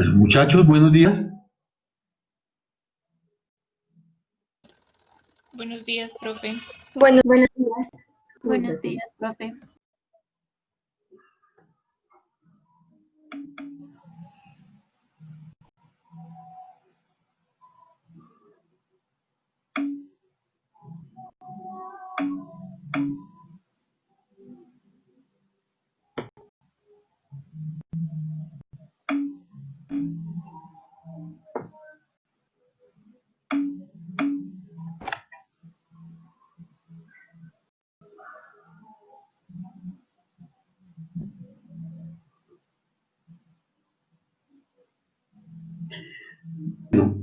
Muchachos, buenos días. Buenos días, profe. Buenos días. Buenos días, profe.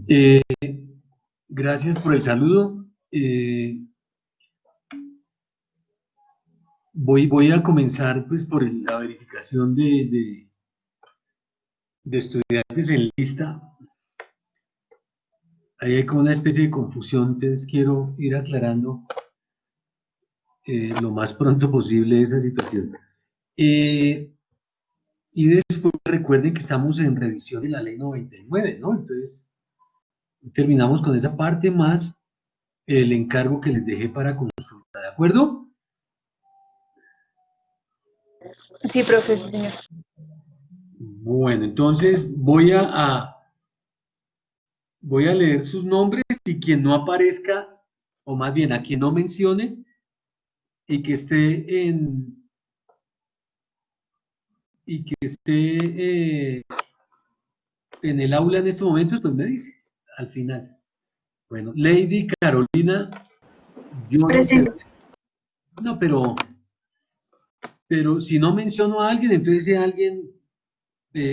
Eh, Gracias por el saludo. Voy a comenzar pues, por la verificación de estudiantes en lista. Ahí hay como una especie de confusión, entonces quiero ir aclarando lo más pronto posible esa situación. Y después recuerden que estamos en revisión de la ley 99, ¿no? Entonces terminamos con esa parte más el encargo que les dejé para consulta, ¿de acuerdo? Sí, profe, sí, señor. Bueno, entonces voy a leer sus nombres y quien no aparezca, o más bien a quien no mencione y que esté en el aula en estos momentos, pues me dice al final. Bueno, Lady Carolina, yo no sé. Presente. No, pero si no menciono a alguien, entonces ese alguien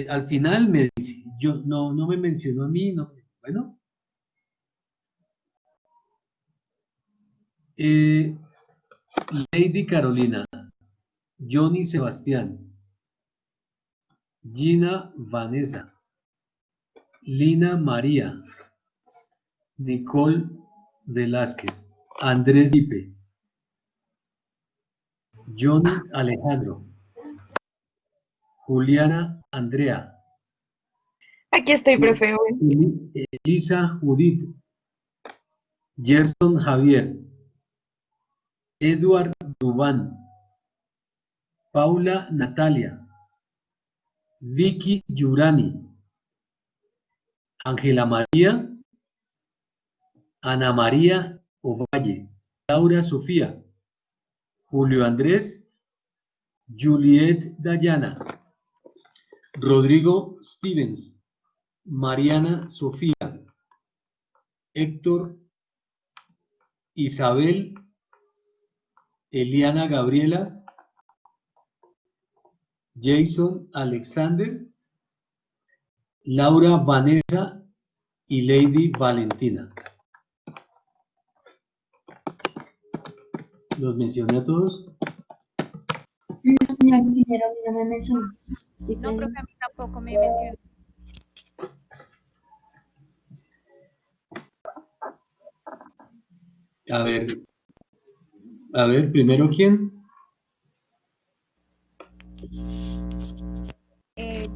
al final me dice, yo no me mencionó a mí, no. Bueno, eh, Lady Carolina, Johnny Sebastián, Gina Vanessa, Lina María, Nicole Velázquez, Andrés Ipe, Johnny Alejandro, Juliana Andrea, Aquí estoy, profe. Elisa Judith, Gerson Javier, Edward Dubán, Paula Natalia, Vicky Yurani, Ángela María, Ana María Ovalle, Laura Sofía, Julio Andrés, Juliet Dayana, Rodrigo Stevens, Mariana Sofía, Héctor Isabel, Eliana Gabriela, Jason Alexander, Laura Vanessa y Lady Valentina. ¿Los mencioné a todos? No, señor ingeniero, a mí no me mencionaste. No, profe, a mí tampoco me mencionó. A ver, primero quién.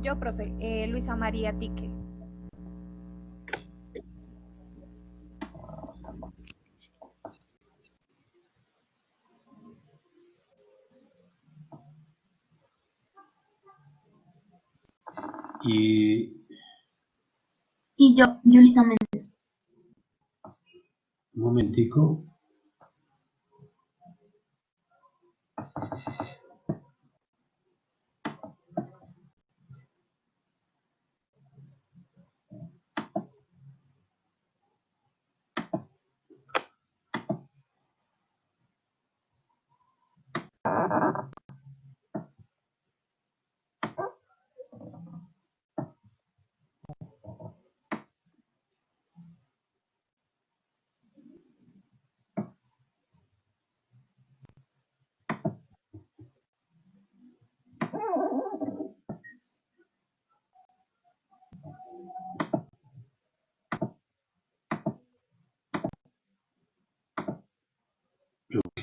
Yo, profe, Luisa María Tique. Y Y yo, Yulisa Méndez. un momentico. Ok.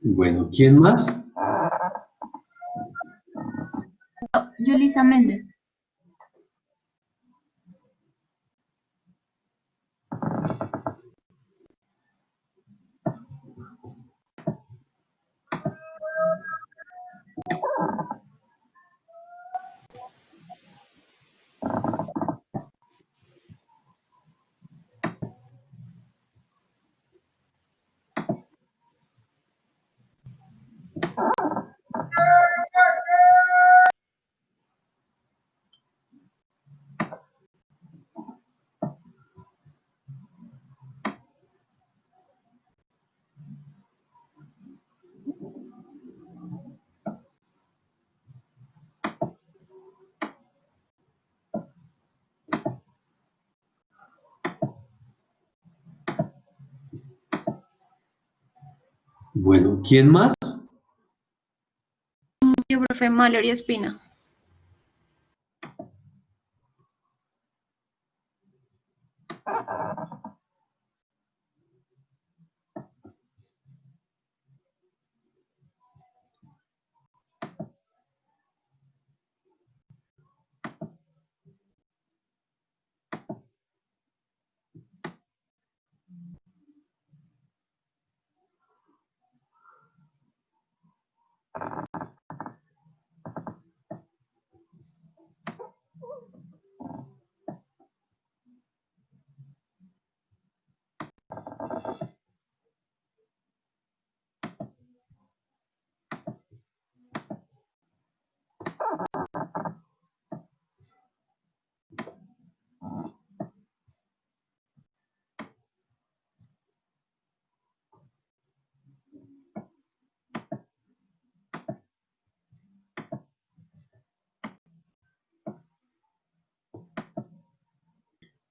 Bueno, ¿quién más? Yulisa Méndez. Bueno, ¿quién más? Yo, profe, Mallory Espina.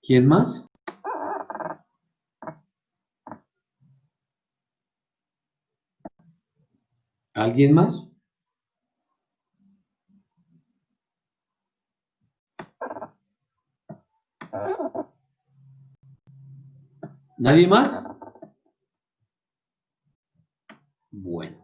¿Quién más? ¿Alguien más? ¿Nadie más? Bueno,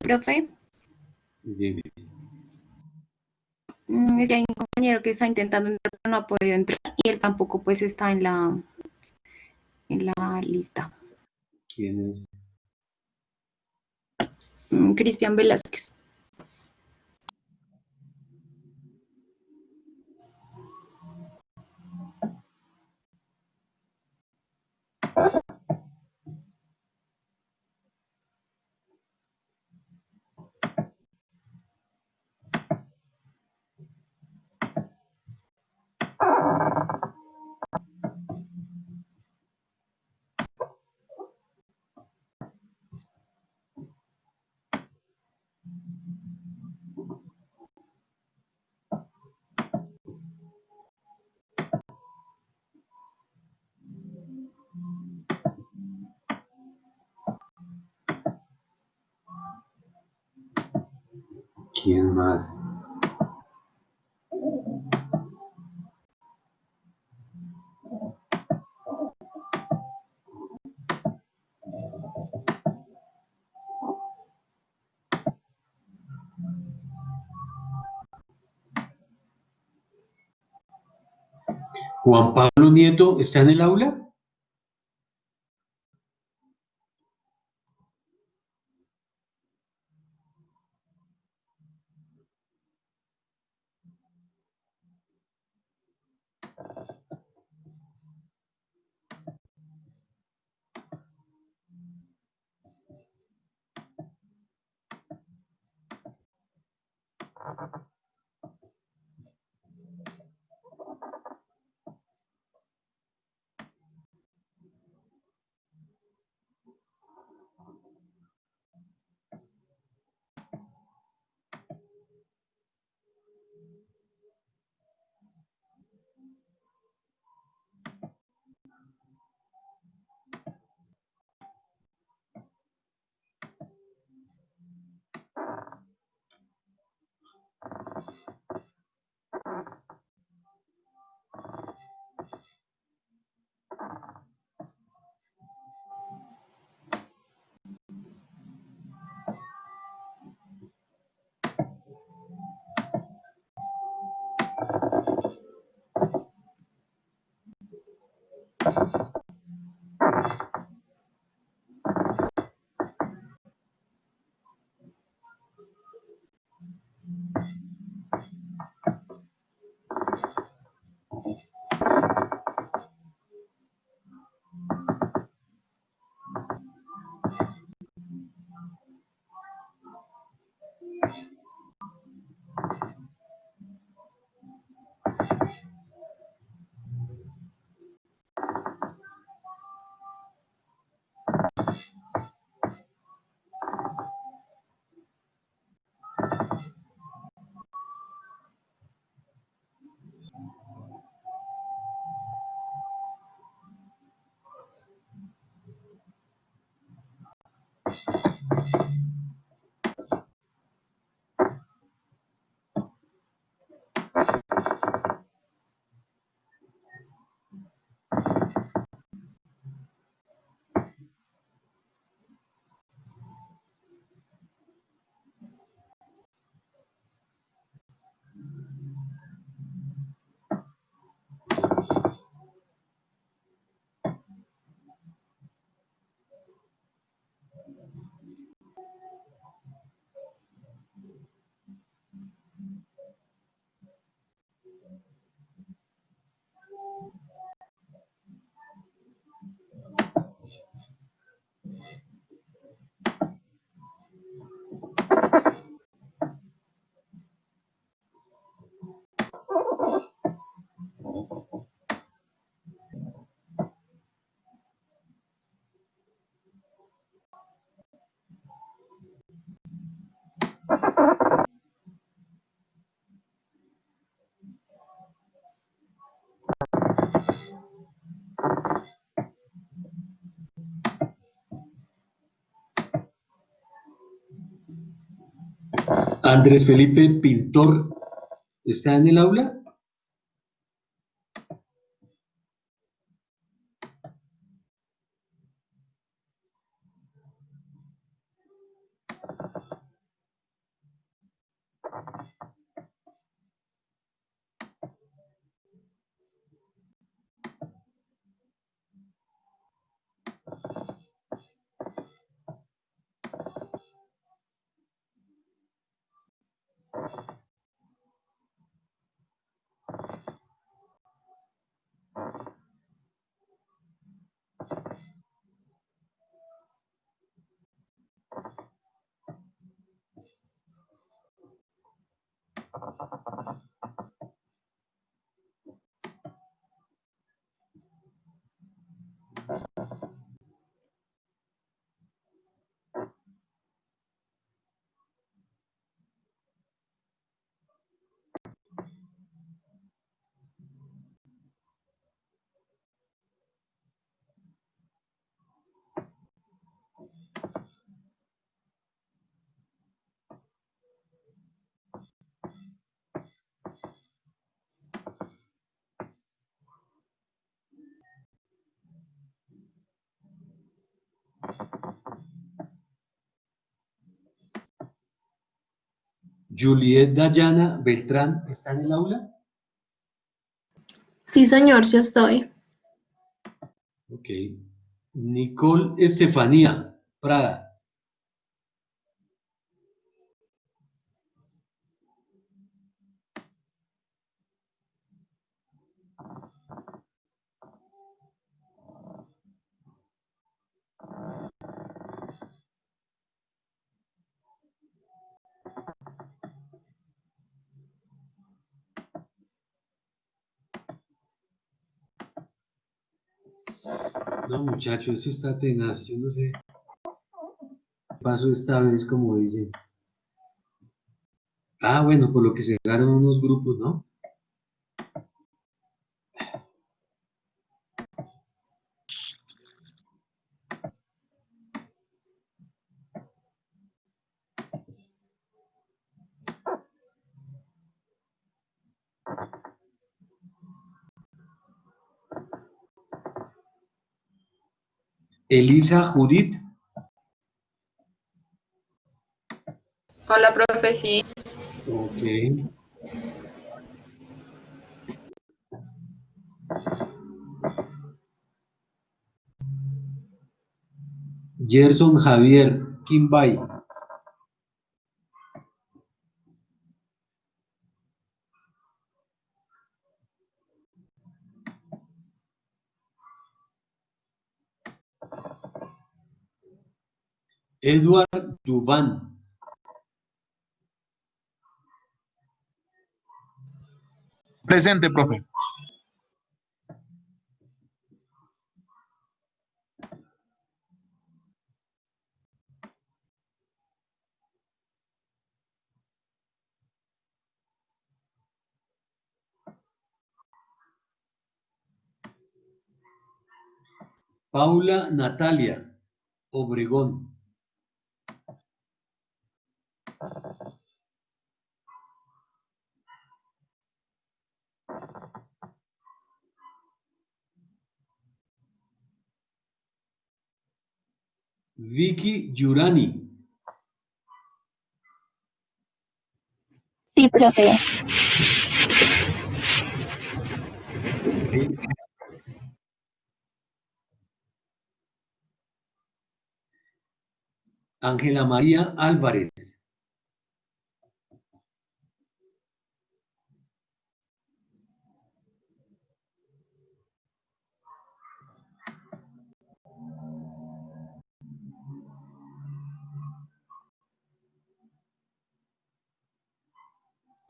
Profe, dime. es que hay un compañero que está intentando entrar, pero no ha podido entrar y él tampoco pues está en la lista. ¿Quién es? Cristian Velázquez. ¿Quién más? ¿Juan Pablo Nieto está en el aula? Andrés Felipe Pintor, ¿está en el aula? Juliet Dayana Beltrán, ¿está en el aula? Sí, señor, sí estoy. Ok. Nicole Estefanía Prada. No, muchachos, eso está tenaz. Yo no sé qué pasó esta vez, como dicen. Ah, bueno, por lo que cerraron unos grupos, ¿no? Elisa Judith. Hola, profe, sí. Ok. Gerson Javier Kimbay. Edward Dubán. Presente, profe. Paula Natalia Obregón. Vicky Yurani. Sí, profe. Ok. Ángela María Álvarez.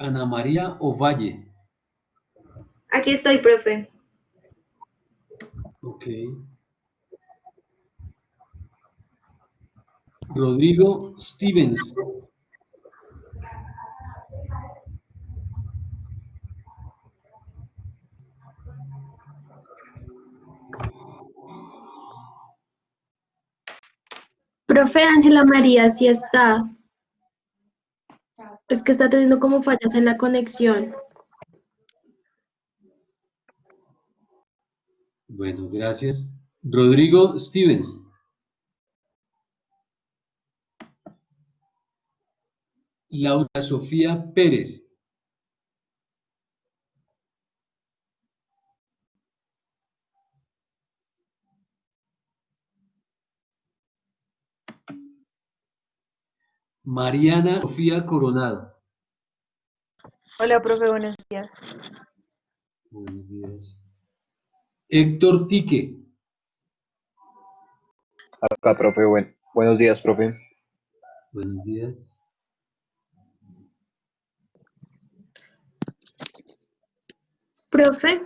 Ana María Ovalle. Aquí estoy, profe. Ok. Rodrigo Stevens. Profe Ángela María, sí está. Es que está teniendo como fallas en la conexión. Bueno, gracias. Rodrigo Stevens. Laura Sofía Pérez. Mariana Sofía Coronado. Hola, profe, buenos días. Buenos días. Héctor Tique. Acá, profe, buenos días, profe. Buenos días. Profe,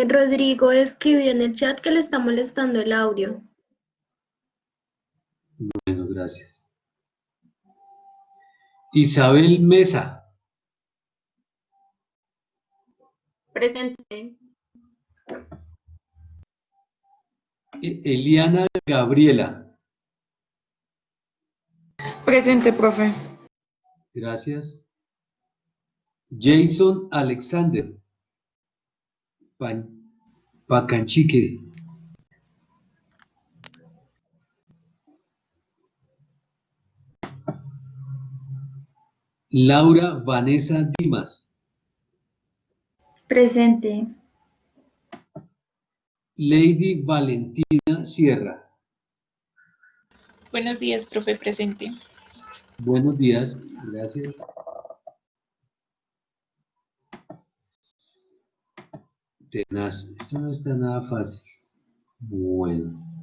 Rodrigo escribió en el chat que le está molestando el audio. Bueno, gracias. Isabel Mesa. Presente. Eliana Gabriela. Presente, profe. Gracias. Jason Alexander. Pacanchique. Laura Vanessa Dimas. Presente. Lady Valentina Sierra. Buenos días, profe, presente. Buenos días, gracias. Tenaz, esto no está nada fácil. Bueno.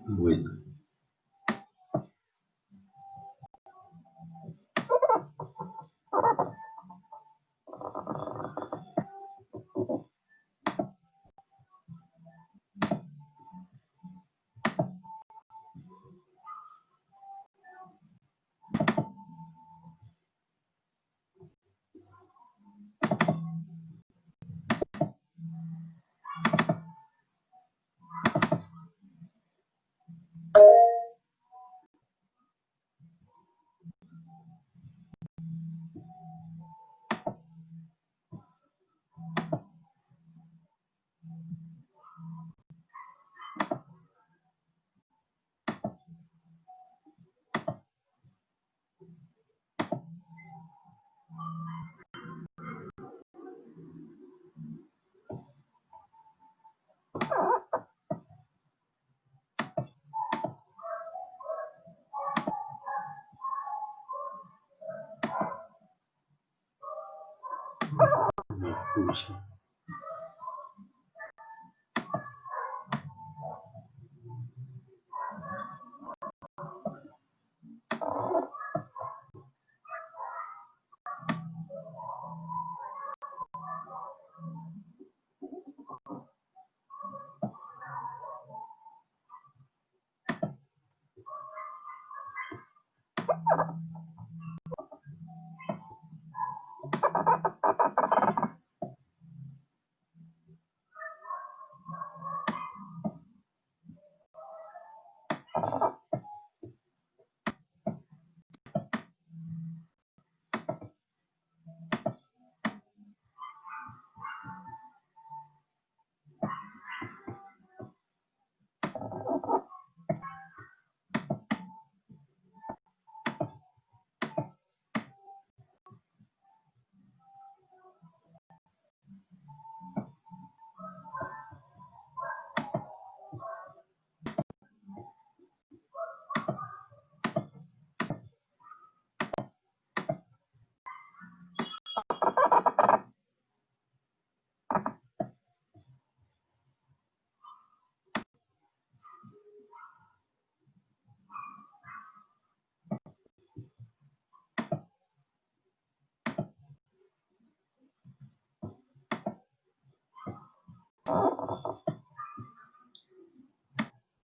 Bueno. Pucha.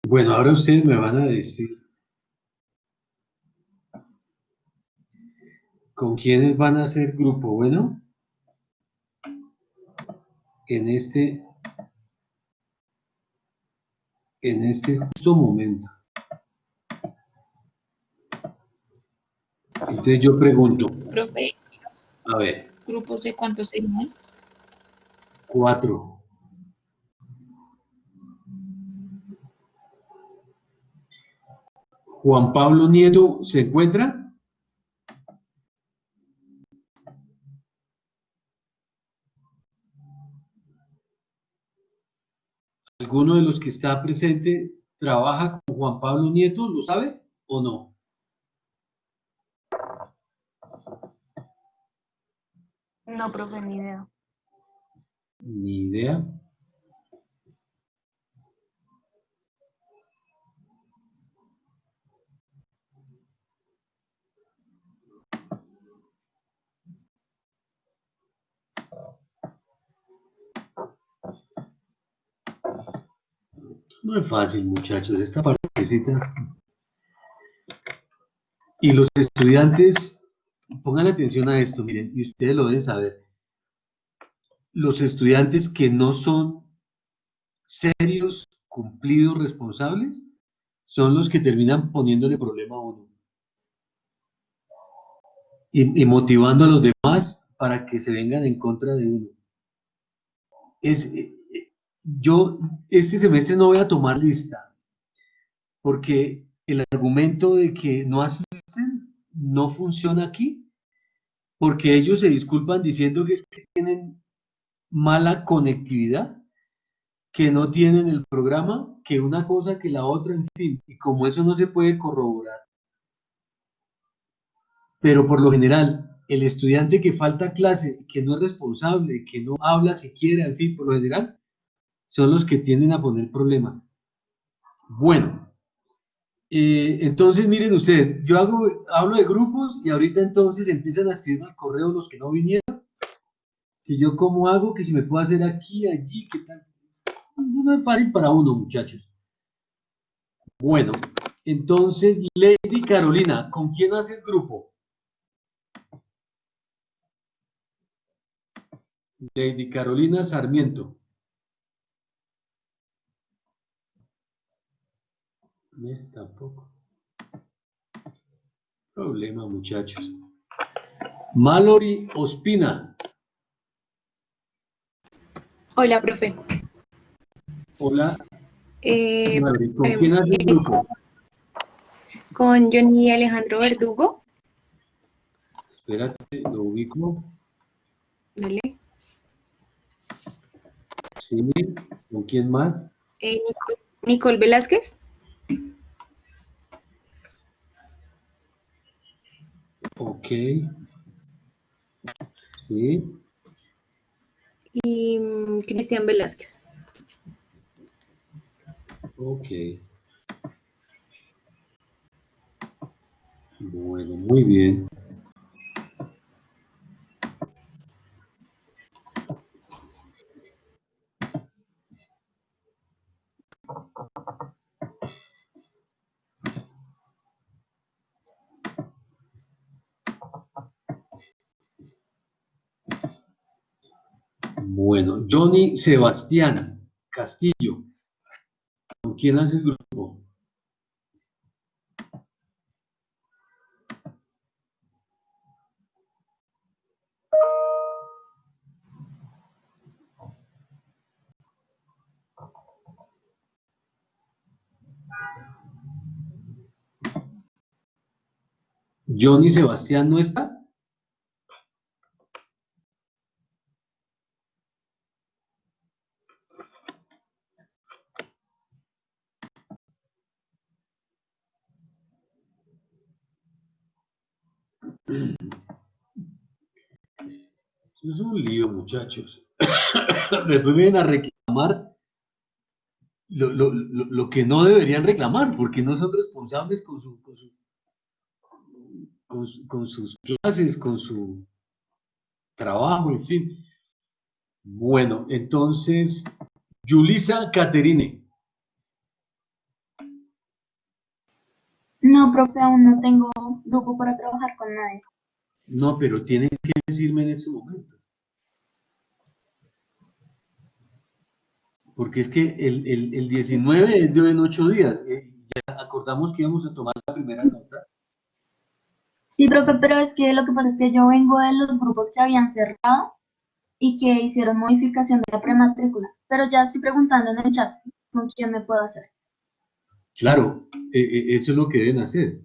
Bueno, ahora ustedes me van a decir con quiénes van a hacer grupo. Bueno, en este justo momento. Entonces yo pregunto, Profe, a ver, ¿grupos de cuántos serían? 4. Juan Pablo Nieto, ¿se encuentra? ¿Alguno de los que está presente trabaja con Juan Pablo Nieto? ¿Lo sabe o no? No, profe, ni idea. Ni idea. No es fácil, muchachos, esta partecita. Y los estudiantes, pongan atención a esto, miren, y ustedes lo deben saber. Los estudiantes que no son serios, cumplidos, responsables, son los que terminan poniéndole problema a uno. Y motivando a los demás para que se vengan en contra de uno. Yo este semestre no voy a tomar lista, porque el argumento de que no asisten no funciona aquí, porque ellos se disculpan diciendo que es que tienen mala conectividad, que no tienen el programa, que una cosa, que la otra, en fin, y como eso no se puede corroborar. Pero por lo general, el estudiante que falta a clase, que no es responsable, que no habla siquiera, en fin, por lo general, son los que tienden a poner problema. Bueno, entonces miren ustedes, yo hablo de grupos y ahorita entonces empiezan a escribir al correo los que no vinieron, que yo cómo hago, que si me puedo hacer aquí, allí, qué tal. Eso no es fácil para uno, muchachos. Bueno, entonces, Lady Carolina, ¿con quién haces grupo? Lady Carolina Sarmiento. Tampoco. Problema, muchachos. Mallory Ospina. Hola, profe. Hola, Eh, Mallory, ¿con quién haces grupo? con Johnny Alejandro Verdugo. Espérate, lo ubico. Dale. Sí, ¿con quién más? Nicole Velázquez. Ok. Sí, Y Cristian Velázquez. ok. Bueno, muy bien. Bueno, Johnny Sebastián Castillo. ¿Con quién haces grupo? Johnny Sebastián no está. Es un lío, muchachos. Después vienen a reclamar lo que no deberían reclamar, porque no son responsables con sus clases, con su trabajo, en fin. Bueno, entonces, Yulisa Caterine. No, profe, aún no tengo grupo para trabajar con nadie. No, pero tienen que decirme en este momento. Porque es que el 19 es de hoy en 8 días. Ya acordamos que íbamos a tomar la primera nota. Sí, profe, pero es que lo que pasa es que yo vengo de los grupos que habían cerrado y que hicieron modificación de la prematrícula, pero ya estoy preguntando en el chat con quién me puedo hacer. Claro, eso es lo que deben hacer.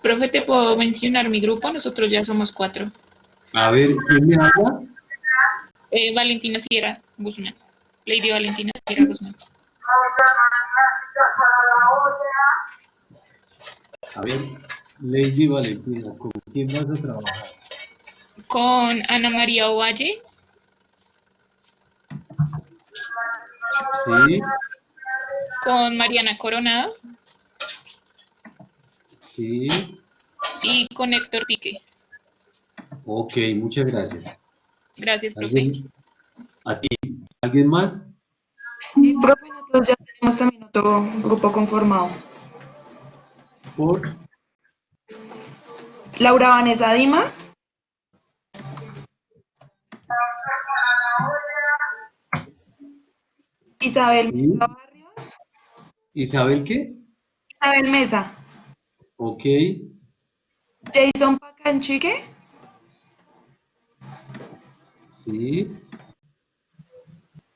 Profe, ¿te puedo mencionar mi grupo? Nosotros ya somos 4. A ver, ¿quién me habla? Valentina Sierra Guzmán. Lady Valentina Sierra Guzmán. A ver, Lady Valentina, ¿con quién vas a trabajar? Con Ana María Ovalle, Sí, con Mariana Coronado sí, y con Héctor Tique. ok, muchas gracias. Gracias, profe. ¿Alguien, a ti, ¿alguien más? Y profe, nosotros ya tenemos también otro grupo conformado. Por, Laura Vanessa Dimas, Isabel sí, Mesa Barrios, ¿Isabel qué? Isabel Mesa, Ok, Jason Pacanchique sí,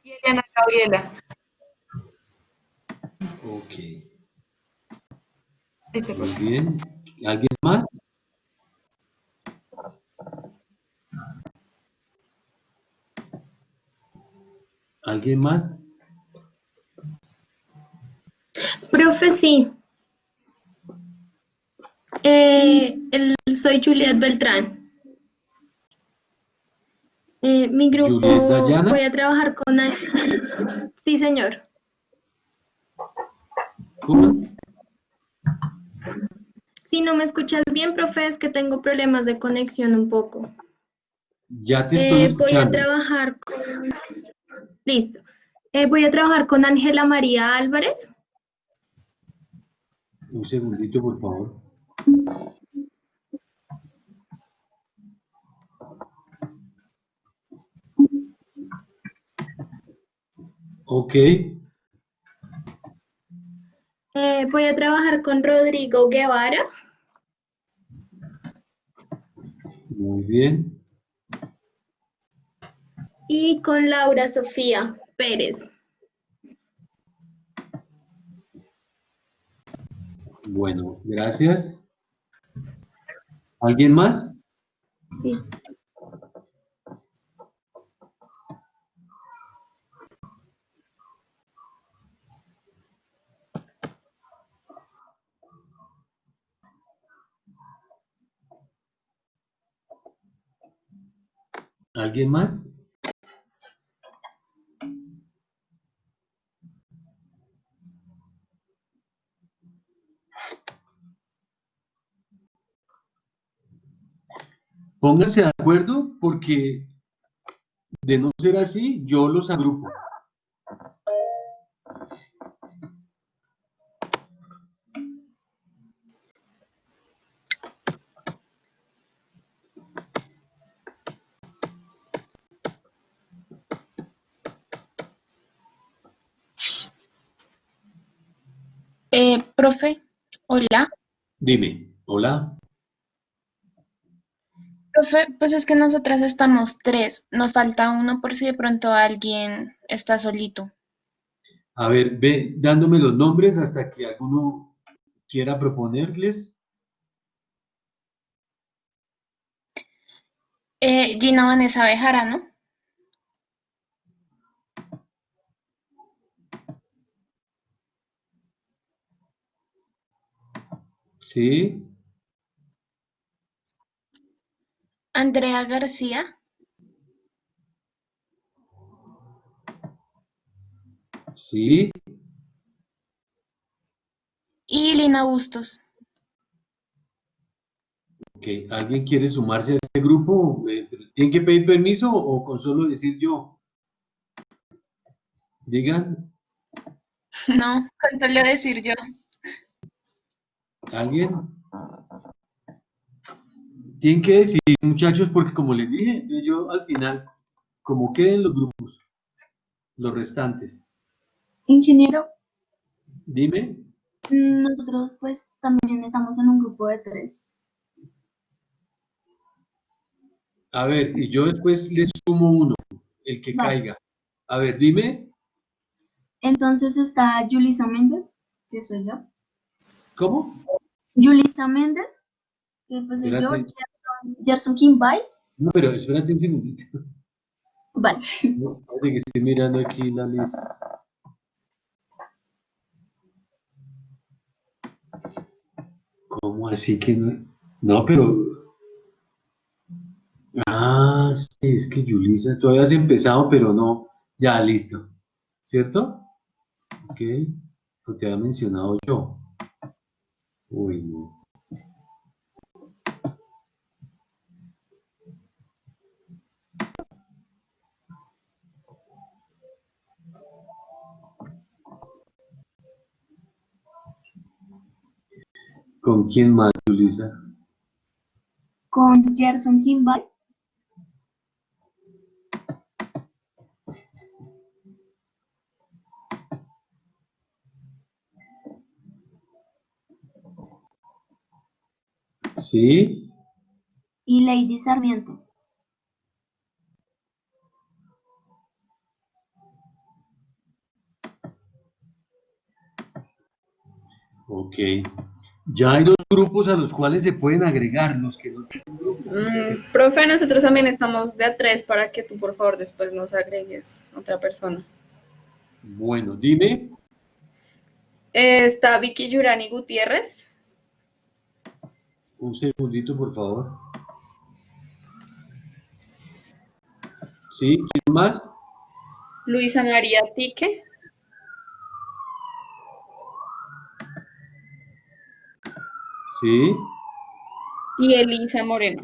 y Eliana Gabriela. ok, Dice, muy profe. bien. ¿Alguien más? ¿Alguien más? Profe, sí. Soy Juliet Beltrán. Mi Juliet grupo, Dayana, voy a trabajar con... Sí, señor. con, Si no me escuchas bien, profe, es que tengo problemas de conexión un poco. ya te estoy Voy a escuchando. trabajar con... Listo. Voy a trabajar con Ángela María Álvarez. Un segundito, por favor. Ok, Voy a trabajar con Rodrigo Guevara muy bien. y con Laura Sofía Pérez. Bueno, gracias. ¿Alguien más? Listo. ¿Alguien más? Pónganse de acuerdo porque de no ser así, yo los agrupo. Profe, hola. Dime, hola. Profe, pues es que nosotras estamos tres. Nos falta uno por si de pronto alguien está solito. A ver, ve dándome los nombres hasta que alguno quiera proponerles. Gina Vanessa Bejarano. Sí, Andrea García. sí. Y Lina Bustos. Ok, ¿alguien quiere sumarse a este grupo? ¿Tienen que pedir permiso o con solo decir yo? Digan, No, con solo decir yo. ¿alguien? Tienen que decidir, muchachos, porque como les dije, entonces yo al final, como queden los grupos, los restantes, Ingeniero, dime, nosotros pues también estamos en un grupo de 3. a ver, y yo después les sumo uno, el que Vale. caiga. A ver, dime, Entonces está Yulisa Méndez, que soy yo. ¿cómo? Yulisa Méndez, que pues soy yo. Espérate, Gerson Kimball. no, pero espérate un segundito. Vale. No, espérate que estoy mirando aquí la lista. ¿Cómo así que no? No, pero ah, sí, es que Yulisa, todavía has empezado, pero no. Ya, listo. ¿Cierto? Ok. Lo te había mencionado yo. Uy, no. ¿Con quién más, Yulisa? Con Gerson Kimball. ¿Sí? Y Lady Sarmiento. Ok. Ya hay dos grupos a los cuales se pueden agregar, los que no. Profe, nosotros también estamos de a tres para que tú por favor después nos agregues otra persona. Bueno, dime. Está Vicky Yurani Gutiérrez, Un segundito, por favor. ¿Sí? ¿Quién más? Luisa María Tique Sí. y Elisa Moreno.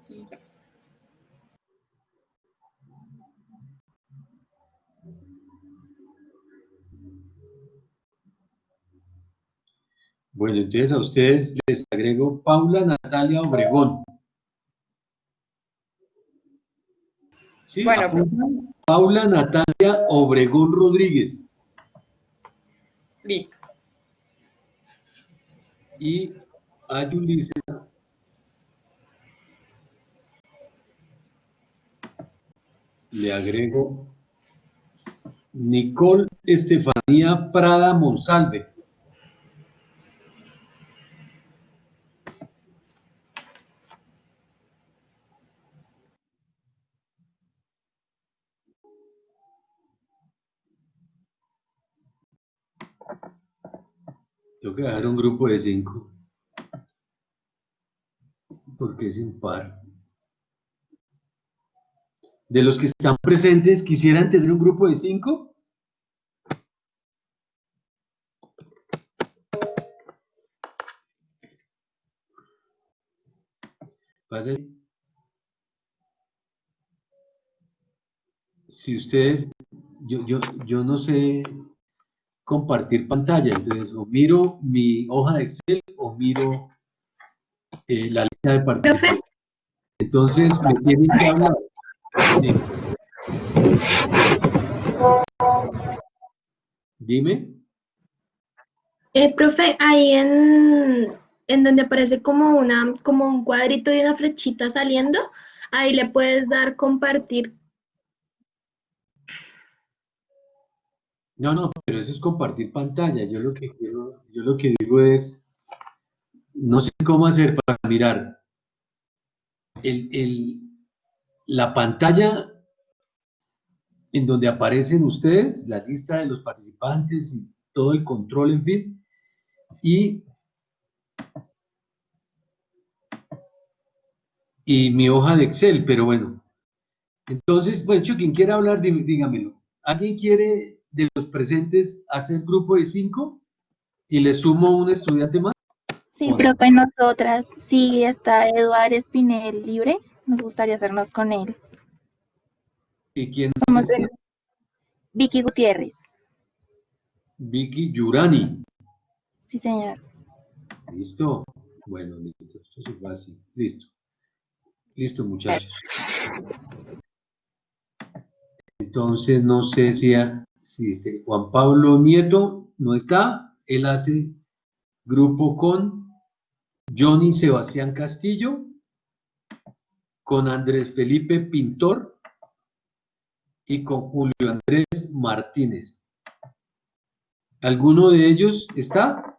Y ya. Bueno, entonces a ustedes les agrego Paula Natalia Obregón. ¿Sí? Bueno, profe, Apuntan. Paula Natalia Obregón Rodríguez. listo. Y a Yulisa le agrego Nicole Estefanía Prada Monsalve. Tengo que dejar un grupo de 5, porque es impar. De los que están presentes, ¿quisieran tener un grupo de 5? Pasa si ustedes, yo no sé compartir pantalla, entonces o miro mi hoja de Excel o miro la lista de Profe, participantes. Entonces me tienen que hablar. Sí. Dime. profe, ahí en donde aparece como como un cuadrito y una flechita saliendo, ahí le puedes dar compartir. No, pero eso es compartir pantalla. Yo lo que digo es, no sé cómo hacer para mirar la pantalla en donde aparecen ustedes, la lista de los participantes y todo el control, en fin, y, y mi hoja de Excel, pero bueno. Entonces, bueno, quien quiera hablar, dígamelo. ¿Alguien quiere de los presentes hacer grupo de 5 y le sumo un estudiante más? Sí, ¿O no? profe, nosotras, sí está Eduard Espinel libre, nos gustaría hacernos con él. ¿Y quién Somos es? Vicky Gutiérrez. Vicky Yurani. Sí, señor. ¿Listo? Bueno, listo. Esto se va así. Listo. Listo, muchachos. Entonces, no sé si Juan Pablo Nieto no está. Él hace grupo con Johnny Sebastián Castillo, con Andrés Felipe Pintor y con Julio Andrés Martínez. ¿Alguno de ellos está?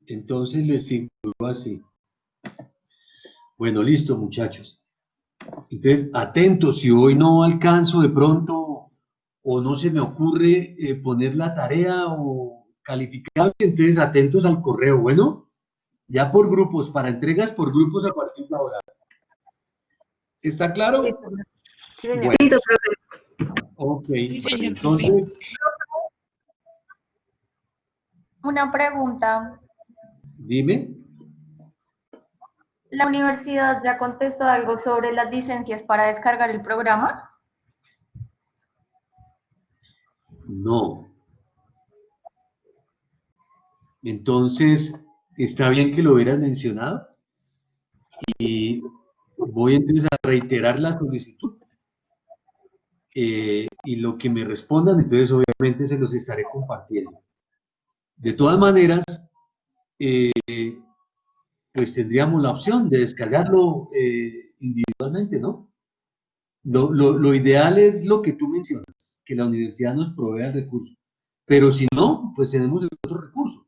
Entonces les figuro así. Bueno, listo, muchachos. Entonces, atentos, si hoy no alcanzo de pronto o no se me ocurre poner la tarea o calificable, entonces atentos al correo. Bueno, ya por grupos, para entregas por grupos a partir de ahora. ¿Está claro? Sí, señor. Bueno, Listo, profe. ok. Sí, Bueno, señor, profe. entonces, Una pregunta. dime. ¿La universidad ya contestó algo sobre las licencias para descargar el programa? No. Entonces, está bien que lo hubieran mencionado y voy entonces a reiterar la solicitud y lo que me respondan, entonces obviamente se los estaré compartiendo. De todas maneras, eh, pues tendríamos la opción de descargarlo individualmente, ¿no? Lo ideal es lo que tú mencionas, que la universidad nos provea el recurso. Pero si no, pues tenemos el otro recurso.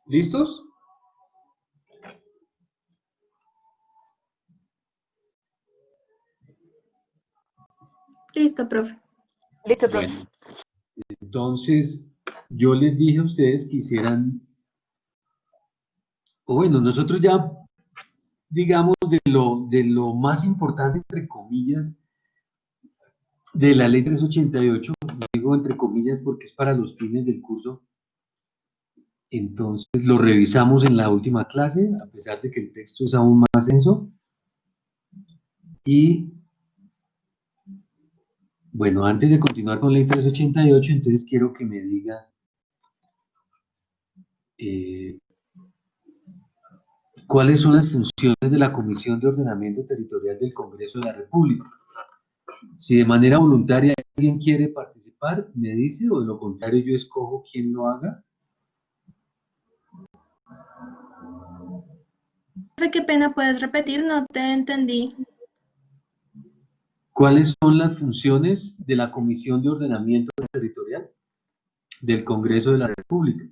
¿Listos? Listo, profe. Listo, profe. Bueno, entonces yo les dije a ustedes que hicieran, o bueno, nosotros ya, digamos, de lo más importante, entre comillas, de la ley 388, digo entre comillas porque es para los fines del curso, entonces lo revisamos en la última clase, a pesar de que el texto es aún más denso, y bueno, antes de continuar con la ley 388, entonces quiero que me diga eh, cuáles son las funciones de la Comisión de Ordenamiento Territorial del Congreso de la República. Si de manera voluntaria alguien quiere participar, me dice, o de lo contrario yo escojo quién lo haga. Profe, qué pena, ¿puedes repetir? No te entendí. ¿Cuáles son las funciones de la Comisión de Ordenamiento Territorial del Congreso de la República?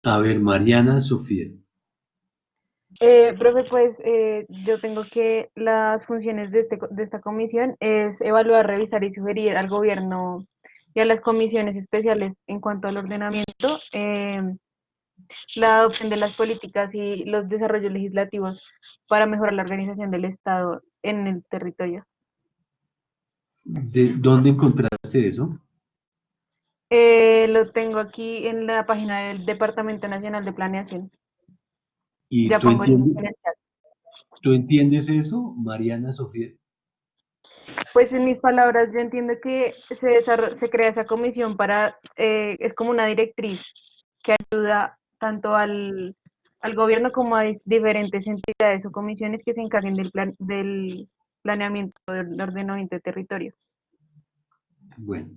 A ver, Mariana Sofía. Profe, pues yo tengo que las funciones de esta comisión es evaluar, revisar y sugerir al gobierno y a las comisiones especiales en cuanto al ordenamiento, la adopción de las políticas y los desarrollos legislativos para mejorar la organización del Estado en el territorio. ¿De dónde encontraste eso? Lo tengo aquí en la página del Departamento Nacional de Planeación. ¿Y Ya pongo el link en el chat. tú entiendes eso, Mariana Sofía? Pues en mis palabras, yo entiendo que se crea esa comisión para, es como una directriz que ayuda tanto al gobierno como a diferentes entidades o comisiones que se encarguen del planeamiento del ordenamiento de territorio. Bueno.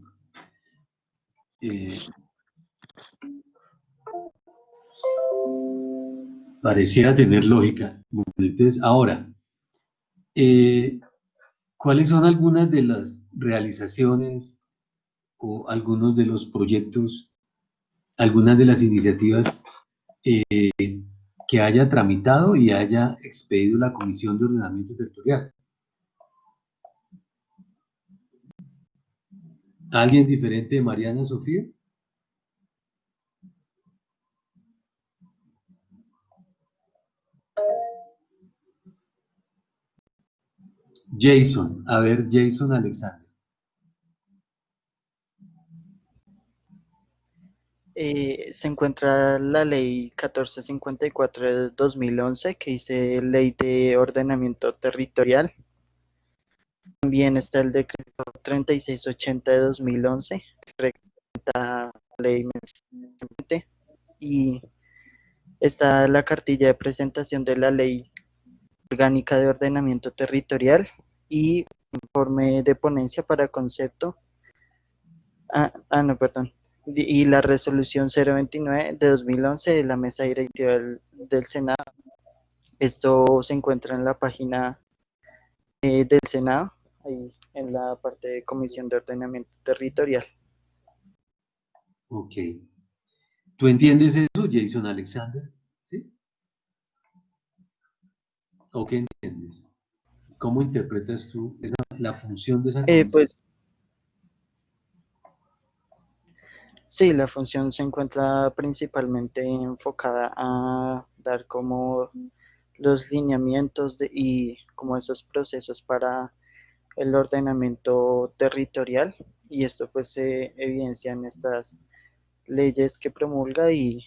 Pareciera tener lógica. Bueno, entonces, ahora, ¿cuáles son algunas de las realizaciones o algunos de los proyectos, algunas de las iniciativas que haya tramitado y haya expedido la Comisión de Ordenamiento Territorial? ¿Alguien diferente de Mariana Sofía? Jason, a ver, Jason Alexander. Se encuentra la ley 1454 de 2011, que dice Ley de Ordenamiento Territorial. También está el decreto 3680 de 2011, que reglamenta la ley mencionante, y está la cartilla de presentación de la Ley Orgánica de Ordenamiento Territorial y informe de ponencia para concepto. Y la resolución 029 de 2011 de la mesa directiva del Senado. Esto se encuentra en la página del Senado, ahí en la parte de Comisión de Ordenamiento Territorial. Ok. ¿Tú entiendes eso, Jason Alexander? ¿Sí? ¿O qué entiendes? ¿Cómo interpretas tú la función de esa comisión? Pues sí, la función se encuentra principalmente enfocada a dar como los lineamientos y como esos procesos para el ordenamiento territorial, y esto pues se evidencia en estas leyes que promulga y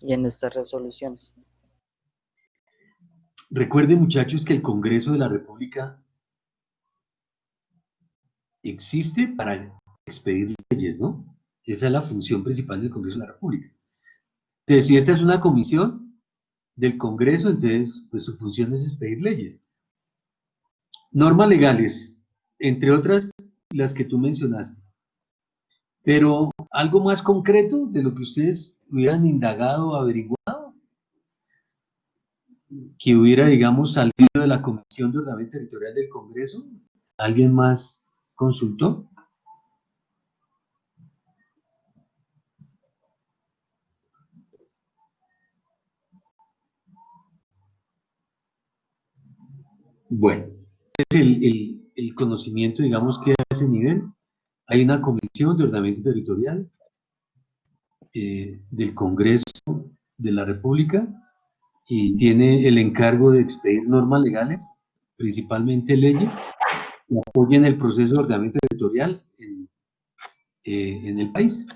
en estas resoluciones. Recuerden, muchachos, que el Congreso de la República existe para expedir leyes, ¿no? Esa es la función principal del Congreso de la República. Entonces, si esta es una comisión del Congreso, entonces pues su función es expedir leyes. Normas legales, entre otras las que tú mencionaste. Pero algo más concreto de lo que ustedes hubieran indagado o averiguado, que hubiera, digamos, salido de la Comisión de Ordenamiento Territorial del Congreso. ¿Alguien más consultó? Bueno, es el conocimiento, digamos, que a ese nivel. Hay una Comisión de Ordenamiento Territorial del Congreso de la República y tiene el encargo de expedir normas legales, principalmente leyes, que apoyen el proceso de ordenamiento territorial en el país.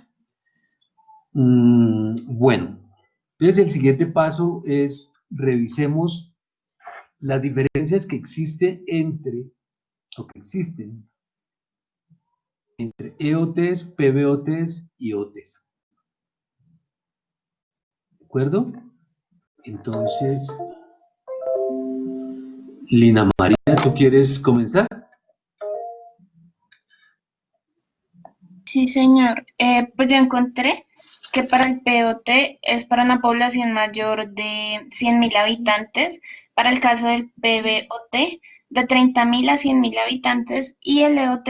Bueno, entonces el siguiente paso es revisemos las diferencias que existen entre EOTs, PBOTs y OTs. ¿De acuerdo? Entonces, Lina María, ¿tú quieres comenzar? Sí, señor. Pues yo encontré que para el POT es para una población mayor de 100.000 habitantes, para el caso del PBOT de 30.000 a 100.000 habitantes, y el EOT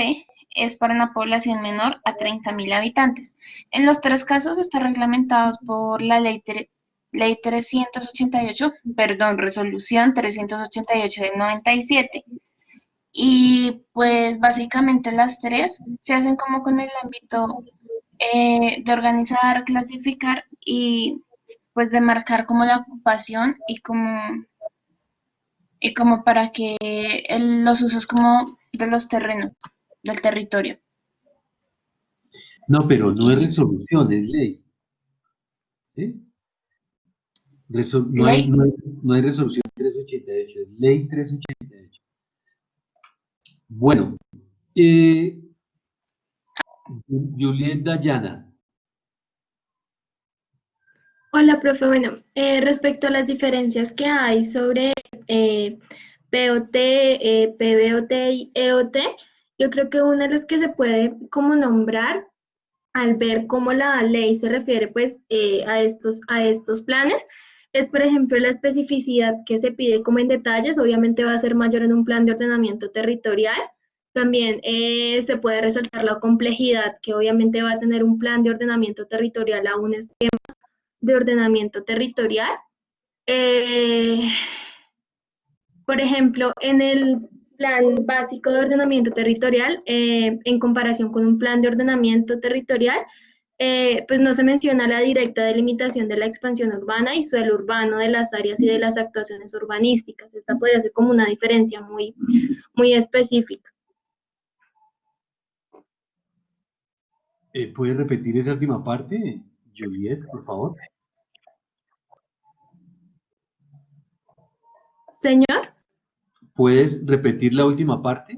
es para una población menor a 30.000 habitantes. En los tres casos están reglamentados por la ley 388, perdón, resolución 388 del 97. Y pues básicamente las tres se hacen como con el ámbito de organizar, clasificar y pues de marcar como la ocupación y como para que los usos como de los terrenos, del territorio. No, pero no es resolución, es ley. ¿Sí? No hay, Ley. no hay resolución 388, es ley 388. Bueno, Juliet Dayana. Hola, profe. Bueno, respecto a las diferencias que hay sobre POT, PBOT y EOT, yo creo que una de las que se puede como nombrar al ver cómo la ley se refiere pues a estos planes es, por ejemplo, la especificidad que se pide como en detalles, obviamente va a ser mayor en un plan de ordenamiento territorial. También se puede resaltar la complejidad que obviamente va a tener un plan de ordenamiento territorial a un esquema de ordenamiento territorial. Por ejemplo, en el plan básico de ordenamiento territorial, en comparación con un plan de ordenamiento territorial, pues no se menciona la directa delimitación de la expansión urbana y suelo urbano de las áreas y de las actuaciones urbanísticas. Esta podría ser como una diferencia muy, muy específica. ¿Puedes repetir esa última parte, Juliet, por favor? Señor. ¿Puedes repetir la última parte?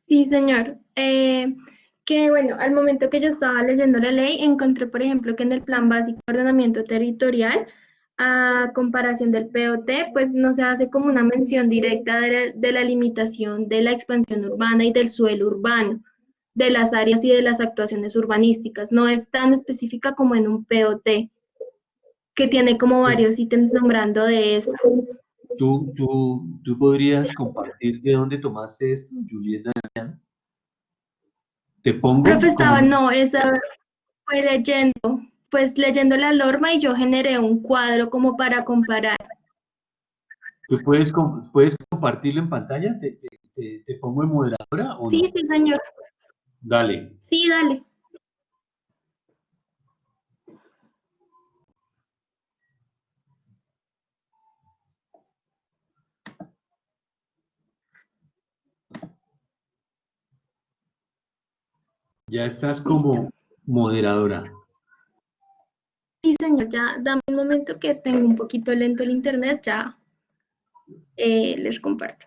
Sí, señor. Que bueno, al momento que yo estaba leyendo la ley, encontré, por ejemplo, que en el Plan Básico de Ordenamiento Territorial, a comparación del POT, pues no se hace como una mención directa de la limitación de la expansión urbana y del suelo urbano, de las áreas y de las actuaciones urbanísticas. No es tan específica como en un POT, que tiene como varios ítems nombrando de eso. ¿Tú podrías compartir de dónde tomaste esto, Julieta? ¿Te pongo? Profe, no, esa fue leyendo, pues leyendo la norma y yo generé un cuadro como para comparar. ¿Tú puedes compartirlo en pantalla? ¿Te pongo en moderadora o no? Sí, sí, señor. Dale. Sí, dale. Ya estás como moderadora. Sí, señor, ya dame un momento que tengo un poquito lento el internet, ya les comparto.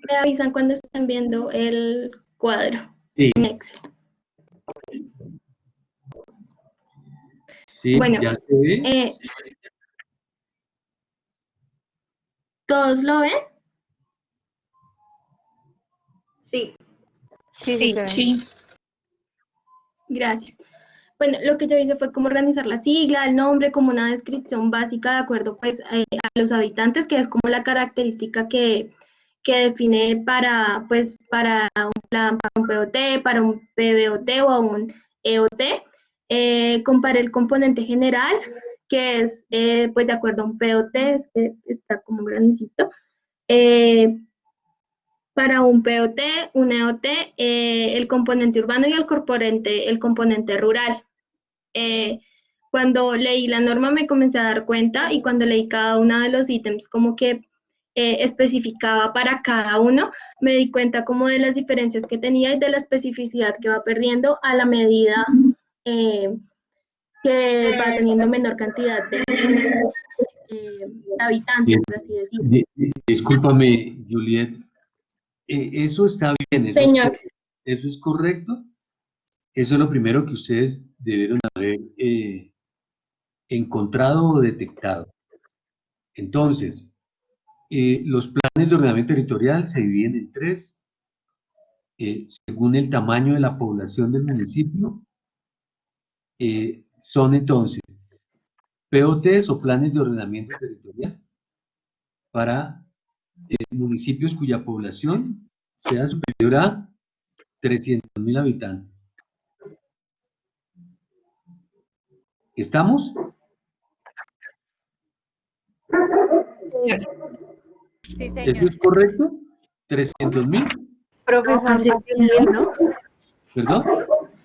Me avisan cuando estén viendo el cuadro Sí. en Excel. Sí, bueno, ya se ve. ¿Todos lo ven? Sí. Sí, sí, Sí, se ven. sí. Gracias. Bueno, lo que yo hice fue como organizar la sigla, el nombre, como una descripción básica de acuerdo pues a los habitantes, que es como la característica que define para un plan, para un POT, para un PBOT o un EOT. Comparé el componente general, que es pues de acuerdo a un POT, es que está como grandecito. Para un POT, un EOT, el componente urbano y el componente rural. Cuando leí la norma me comencé a dar cuenta y cuando leí cada uno de los ítems como que especificaba para cada uno, me di cuenta como de las diferencias que tenía y de la especificidad que va perdiendo a la medida que va teniendo menor cantidad de habitantes, por así decirlo. Discúlpame, Juliet. Eso está bien, Señor. Eso es correcto. Eso es lo primero que ustedes debieron haber encontrado o detectado. Entonces, los planes de ordenamiento territorial se dividen en tres, según el tamaño de la población del municipio, son entonces POTs o planes de ordenamiento territorial para municipios cuya población sea superior a 300.000 habitantes. ¿Estamos? Sí, ¿Eso señor. es correcto? ¿300.000? Profesor, Así así es, ¿no? ¿Perdón?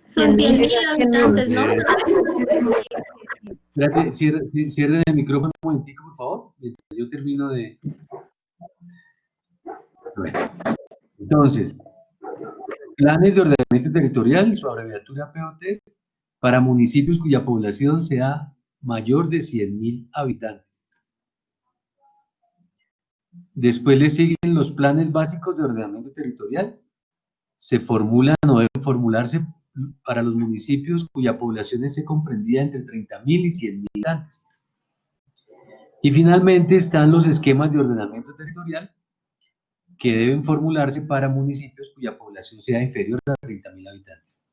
Son 100.000 Esas 100.000. habitantes, ¿no? Espérate, cierren el micrófono un momentico, por favor, mientras yo termino de... Bueno, entonces, planes de ordenamiento territorial, su abreviatura POT, para municipios cuya población sea mayor de 100.000 habitantes. Después le siguen los planes básicos de ordenamiento territorial. Se formulan o deben formularse para los municipios cuya población esté comprendida entre 30.000 y 100.000 habitantes. Y finalmente están los esquemas de ordenamiento territorial que deben formularse para municipios cuya población sea inferior a 30.000 habitantes.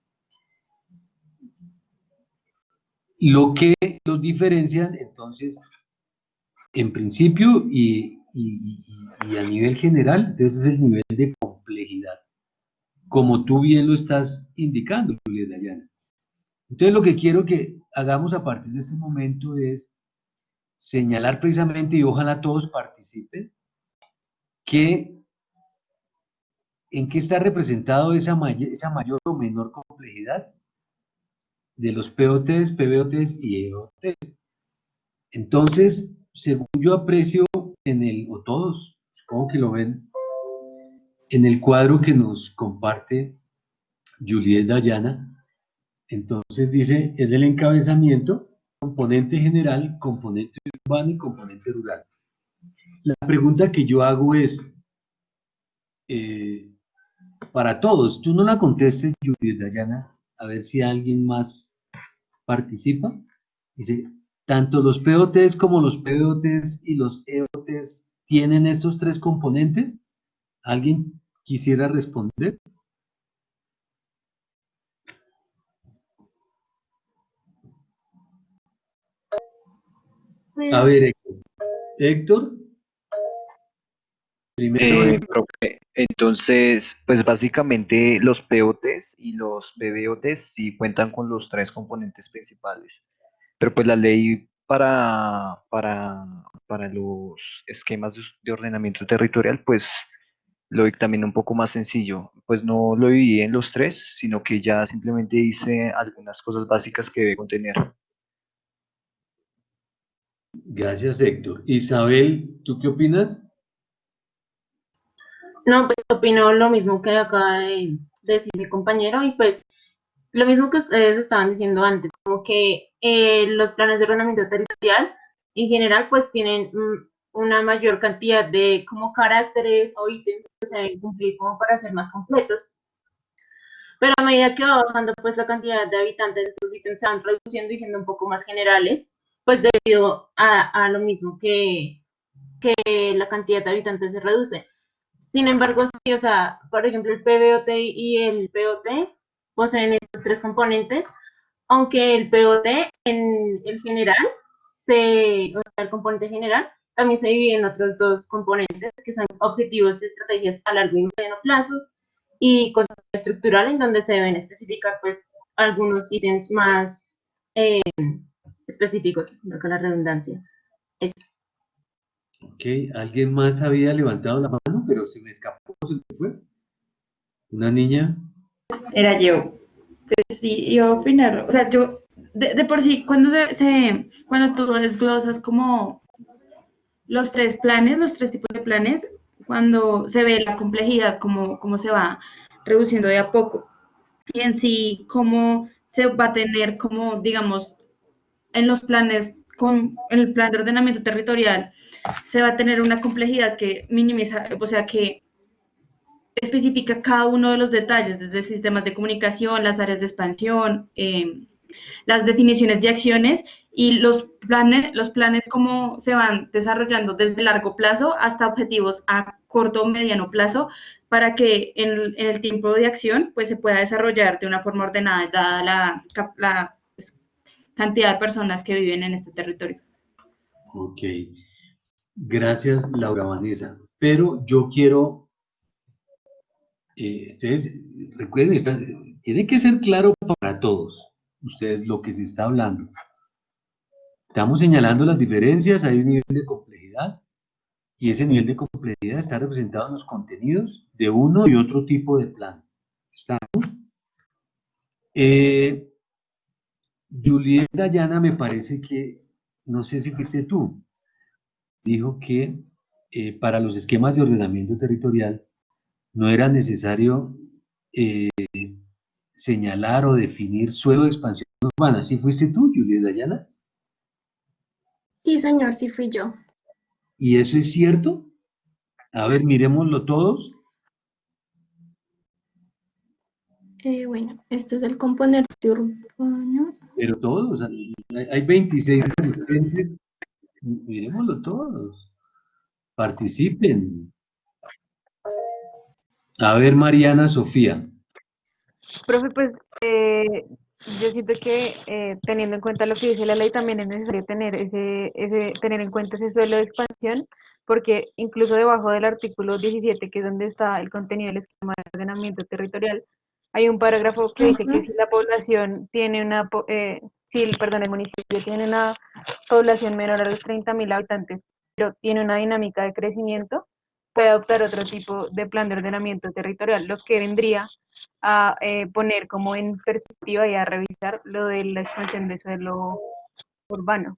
Lo que los diferencian, entonces, en principio y a nivel general, entonces es el nivel de complejidad, como tú bien lo estás indicando, Julieta Dayana. Entonces, lo que quiero que hagamos a partir de este momento es señalar precisamente, y ojalá todos participen, en qué está representado esa mayor o menor complejidad de los POTs, PBOTs y EOTs. Entonces, según yo aprecio o todos, supongo que lo ven, en el cuadro que nos comparte Juliet Dayana, entonces dice, en el encabezamiento, componente general, componente urbano y componente rural. La pregunta que yo hago es, para todos, tú no la contestes, Juliet Dayana, a ver si alguien más participa. Dice, tanto los POTs como los PBOTs y los EOTs tienen esos tres componentes. ¿Alguien quisiera responder? Pues, A ver, Héctor, primero. Profe, entonces, pues básicamente los POTs y los PBOTs sí cuentan con los tres componentes principales, pero pues la ley para los esquemas de ordenamiento territorial, pues lo dictamina un poco más sencillo, pues no lo dividí en los tres, sino que ya simplemente hice algunas cosas básicas que debe contener. Gracias, Héctor. Isabel, ¿tú qué opinas? No, pues opino lo mismo que acaba de decir mi compañero y pues lo mismo que ustedes estaban diciendo antes, como que los planes de ordenamiento territorial en general pues tienen una mayor cantidad de como caracteres o ítems que se deben cumplir como para ser más completos. Pero a medida que va bajando pues la cantidad de habitantes, estos ítems se van reduciendo y siendo un poco más generales, pues debido a lo mismo que la cantidad de habitantes se reduce. Sin embargo, sí, o sea, por ejemplo, el PBOT y el POT poseen estos tres componentes, aunque el POT en el general, o sea, el componente general, también se divide en otros dos componentes, que son objetivos y estrategias a largo y mediano plazo, y control estructural, en donde se deben especificar, pues, algunos ítems más específicos, no con la redundancia. Eso. Ok, alguien más había levantado la mano, pero se me escapó, se me fue. Una niña. Era yo. Pues sí, iba a opinar. O sea, yo, de por sí, cuando tú desglosas como los tres planes, los tres tipos de planes, cuando se ve la complejidad, cómo se va reduciendo de a poco. Y en sí, cómo se va a tener, como, digamos, en los planes, con el plan de ordenamiento territorial, se va a tener una complejidad que minimiza, o sea, que especifica cada uno de los detalles, desde sistemas de comunicación, las áreas de expansión, las definiciones de acciones y los planes cómo se van desarrollando desde largo plazo hasta objetivos a corto o mediano plazo para que en el tiempo de acción pues se pueda desarrollar de una forma ordenada dada cantidad de personas que viven en este territorio. Ok. Gracias, Laura Vanessa. Pero yo quiero, entonces, recuerden, tiene que ser claro para todos, ustedes, lo que se está hablando. Estamos señalando las diferencias, hay un nivel de complejidad, y ese nivel de complejidad está representado en los contenidos de uno y otro tipo de plan. ¿Estamos? Juliet Dayana, me parece que, no sé si fuiste tú, dijo que para los esquemas de ordenamiento territorial no era necesario señalar o definir suelo de expansión urbana. ¿Sí fuiste tú, Juliet Dayana? Sí, señor, sí fui yo. ¿Y eso es cierto? A ver, miremoslo todos. Bueno, este es el componente urbano. Pero todos, hay 26 asistentes, miremoslo todos. Participen. A ver, Mariana Sofía. Profe, pues yo siento que teniendo en cuenta lo que dice la ley, también es necesario tener tener en cuenta ese suelo de expansión, porque incluso debajo del artículo 17, que es donde está el contenido del esquema de ordenamiento territorial, hay un parágrafo que dice que si la población tiene el municipio tiene una población menor a los 30.000 habitantes, pero tiene una dinámica de crecimiento, puede adoptar otro tipo de plan de ordenamiento territorial, lo que vendría a poner como en perspectiva y a revisar lo de la expansión de suelo urbano.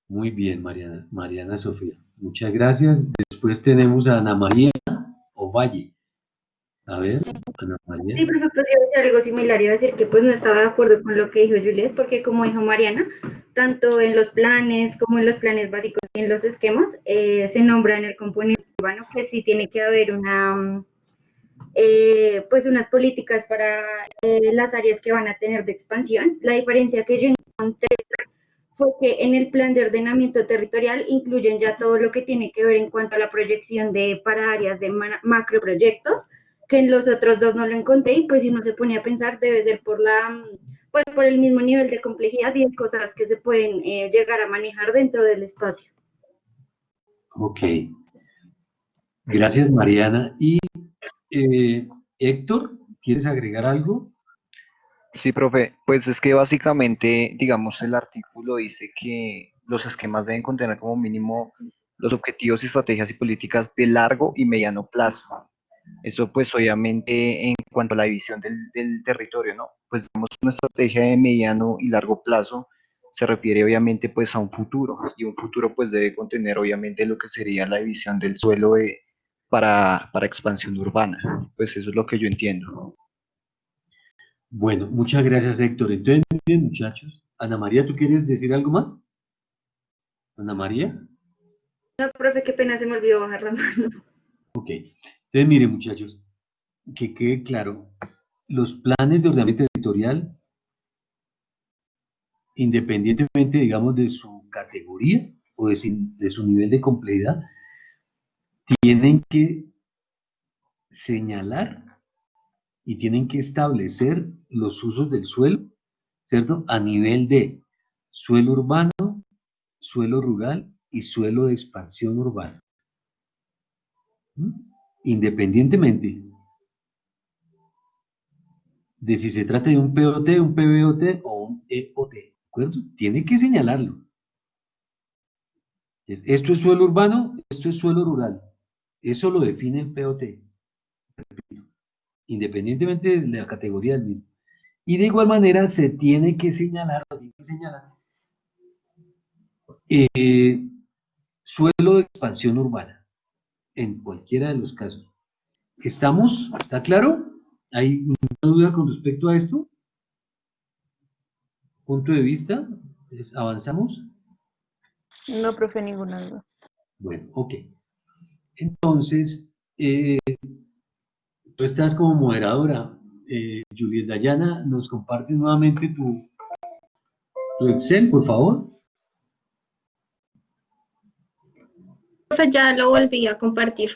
Muy bien, Mariana Sofía. Muchas gracias. Después tenemos a Ana María Ovalle. A ver, Ana María. Sí, profe, pues yo iba a decir algo similar, iba a decir que pues no estaba de acuerdo con lo que dijo Juliet, porque como dijo Mariana, tanto en los planes como en los planes básicos y en los esquemas, se nombra en el componente urbano que sí tiene que haber pues unas políticas para las áreas que van a tener de expansión. La diferencia que yo encontré fue que en el plan de ordenamiento territorial incluyen ya todo lo que tiene que ver en cuanto a la proyección para áreas de macroproyectos, que en los otros dos no lo encontré, y pues si uno se pone a pensar debe ser pues por el mismo nivel de complejidad y de cosas que se pueden llegar a manejar dentro del espacio. Ok. Gracias, Mariana. Y Héctor, ¿quieres agregar algo? Sí, profe, pues es que básicamente, digamos, el artículo dice que los esquemas deben contener como mínimo los objetivos, estrategias y políticas de largo y mediano plazo. Eso pues obviamente en cuanto a la división del territorio, ¿no? Pues digamos una estrategia de mediano y largo plazo se refiere obviamente pues a un futuro, y un futuro pues debe contener obviamente lo que sería la división del suelo para expansión urbana. Pues eso es lo que yo entiendo. Bueno, muchas gracias, Héctor. Entonces, muy bien, muchachos. Ana María, ¿tú quieres decir algo más? Ana María. No, profe, qué pena, se me olvidó bajar la mano. Ok. Entonces, miren, muchachos, que quede claro, los planes de ordenamiento territorial, independientemente, digamos, de su categoría o de su nivel de complejidad, tienen que señalar y tienen que establecer los usos del suelo, ¿cierto? A nivel de suelo urbano, suelo rural y suelo de expansión urbana. ¿Mm? Independientemente de si se trata de un POT, un PBOT o un EOT, ¿de acuerdo? Tiene que señalarlo. Esto es suelo urbano, esto es suelo rural. Eso lo define el POT, independientemente de la categoría del mismo. Y de igual manera se tiene que señalar, suelo de expansión urbana, en cualquiera de los casos. ¿Estamos? ¿Está claro? ¿Hay una duda con respecto a esto? ¿Punto de vista? ¿Avanzamos? No, profe, ninguna duda. Bueno, ok. Entonces, tú estás como moderadora. Juliet Dayana, ¿nos compartes nuevamente tu Excel, por favor? Profe, ya lo volví a compartir.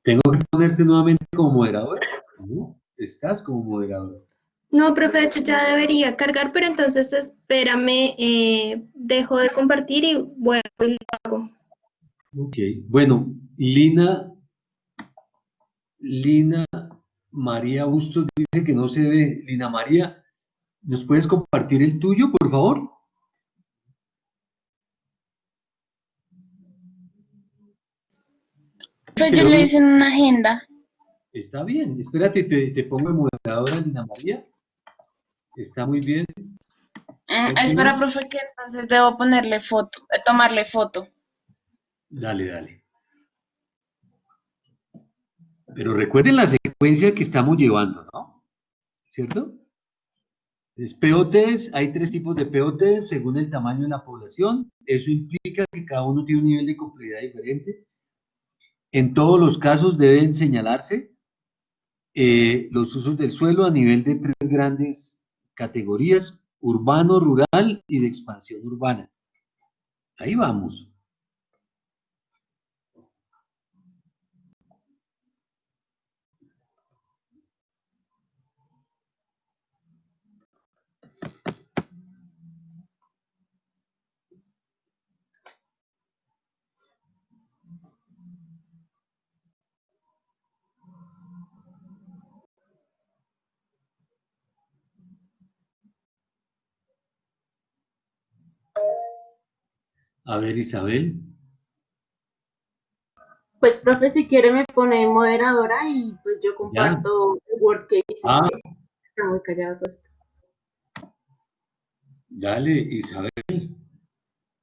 Tengo que ponerte nuevamente como moderador. ¿No? Estás como moderador. No, profe, de hecho ya debería cargar, pero entonces espérame, dejo de compartir y vuelvo y lo hago. Ok, bueno, Lina María Bustos dice que no se ve. Lina María, ¿nos puedes compartir el tuyo, por favor? Pues yo lo hice en una agenda. Está bien, espérate, te pongo en moderadora, Lina María. Está muy bien. Espera, profe, que entonces debo ponerle foto, tomarle foto. Dale, dale. Pero recuerden la secuencia que estamos llevando, ¿no? ¿Cierto? Entonces, POTs, hay 3 tipos de POTs según el tamaño de la población. Eso implica que cada uno tiene un nivel de complejidad diferente. En todos los casos deben señalarse los usos del suelo a nivel de 3 grandes categorías: urbano, rural y de expansión urbana. Ahí vamos. A ver, Isabel. Pues, profe, si quiere me pone moderadora y pues yo comparto el Word que hice. Ah. Está muy callado todo esto. Dale, Isabel.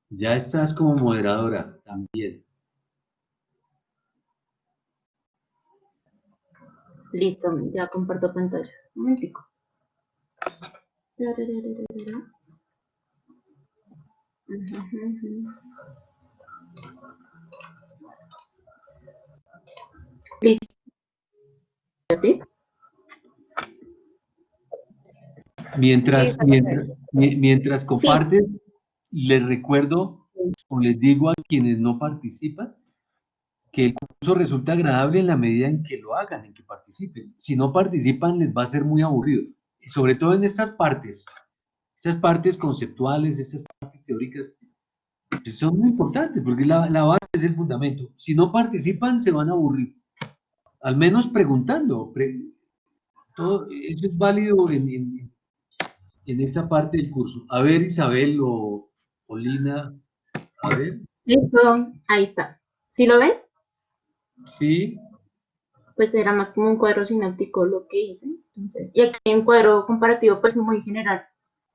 Ya estás como moderadora también. Listo, ya comparto pantalla. Un momentico. Listo. ¿Sí? Mientras compartes, les recuerdo o les digo a quienes no participan que el curso resulta agradable en la medida en que lo hagan, en que participen. Si no participan, les va a ser muy aburrido. Y sobre todo en estas partes conceptuales, estas partes teóricas, pues son muy importantes porque la base es el fundamento. Si no participan, se van a aburrir. Al menos preguntando. Todo eso es válido en esta parte del curso. A ver, Isabel o Lina, a ver. Listo, ahí está. ¿Sí lo ven? Sí. Pues era más como un cuadro sináptico lo que hice. Entonces, y aquí hay un cuadro comparativo pues muy general,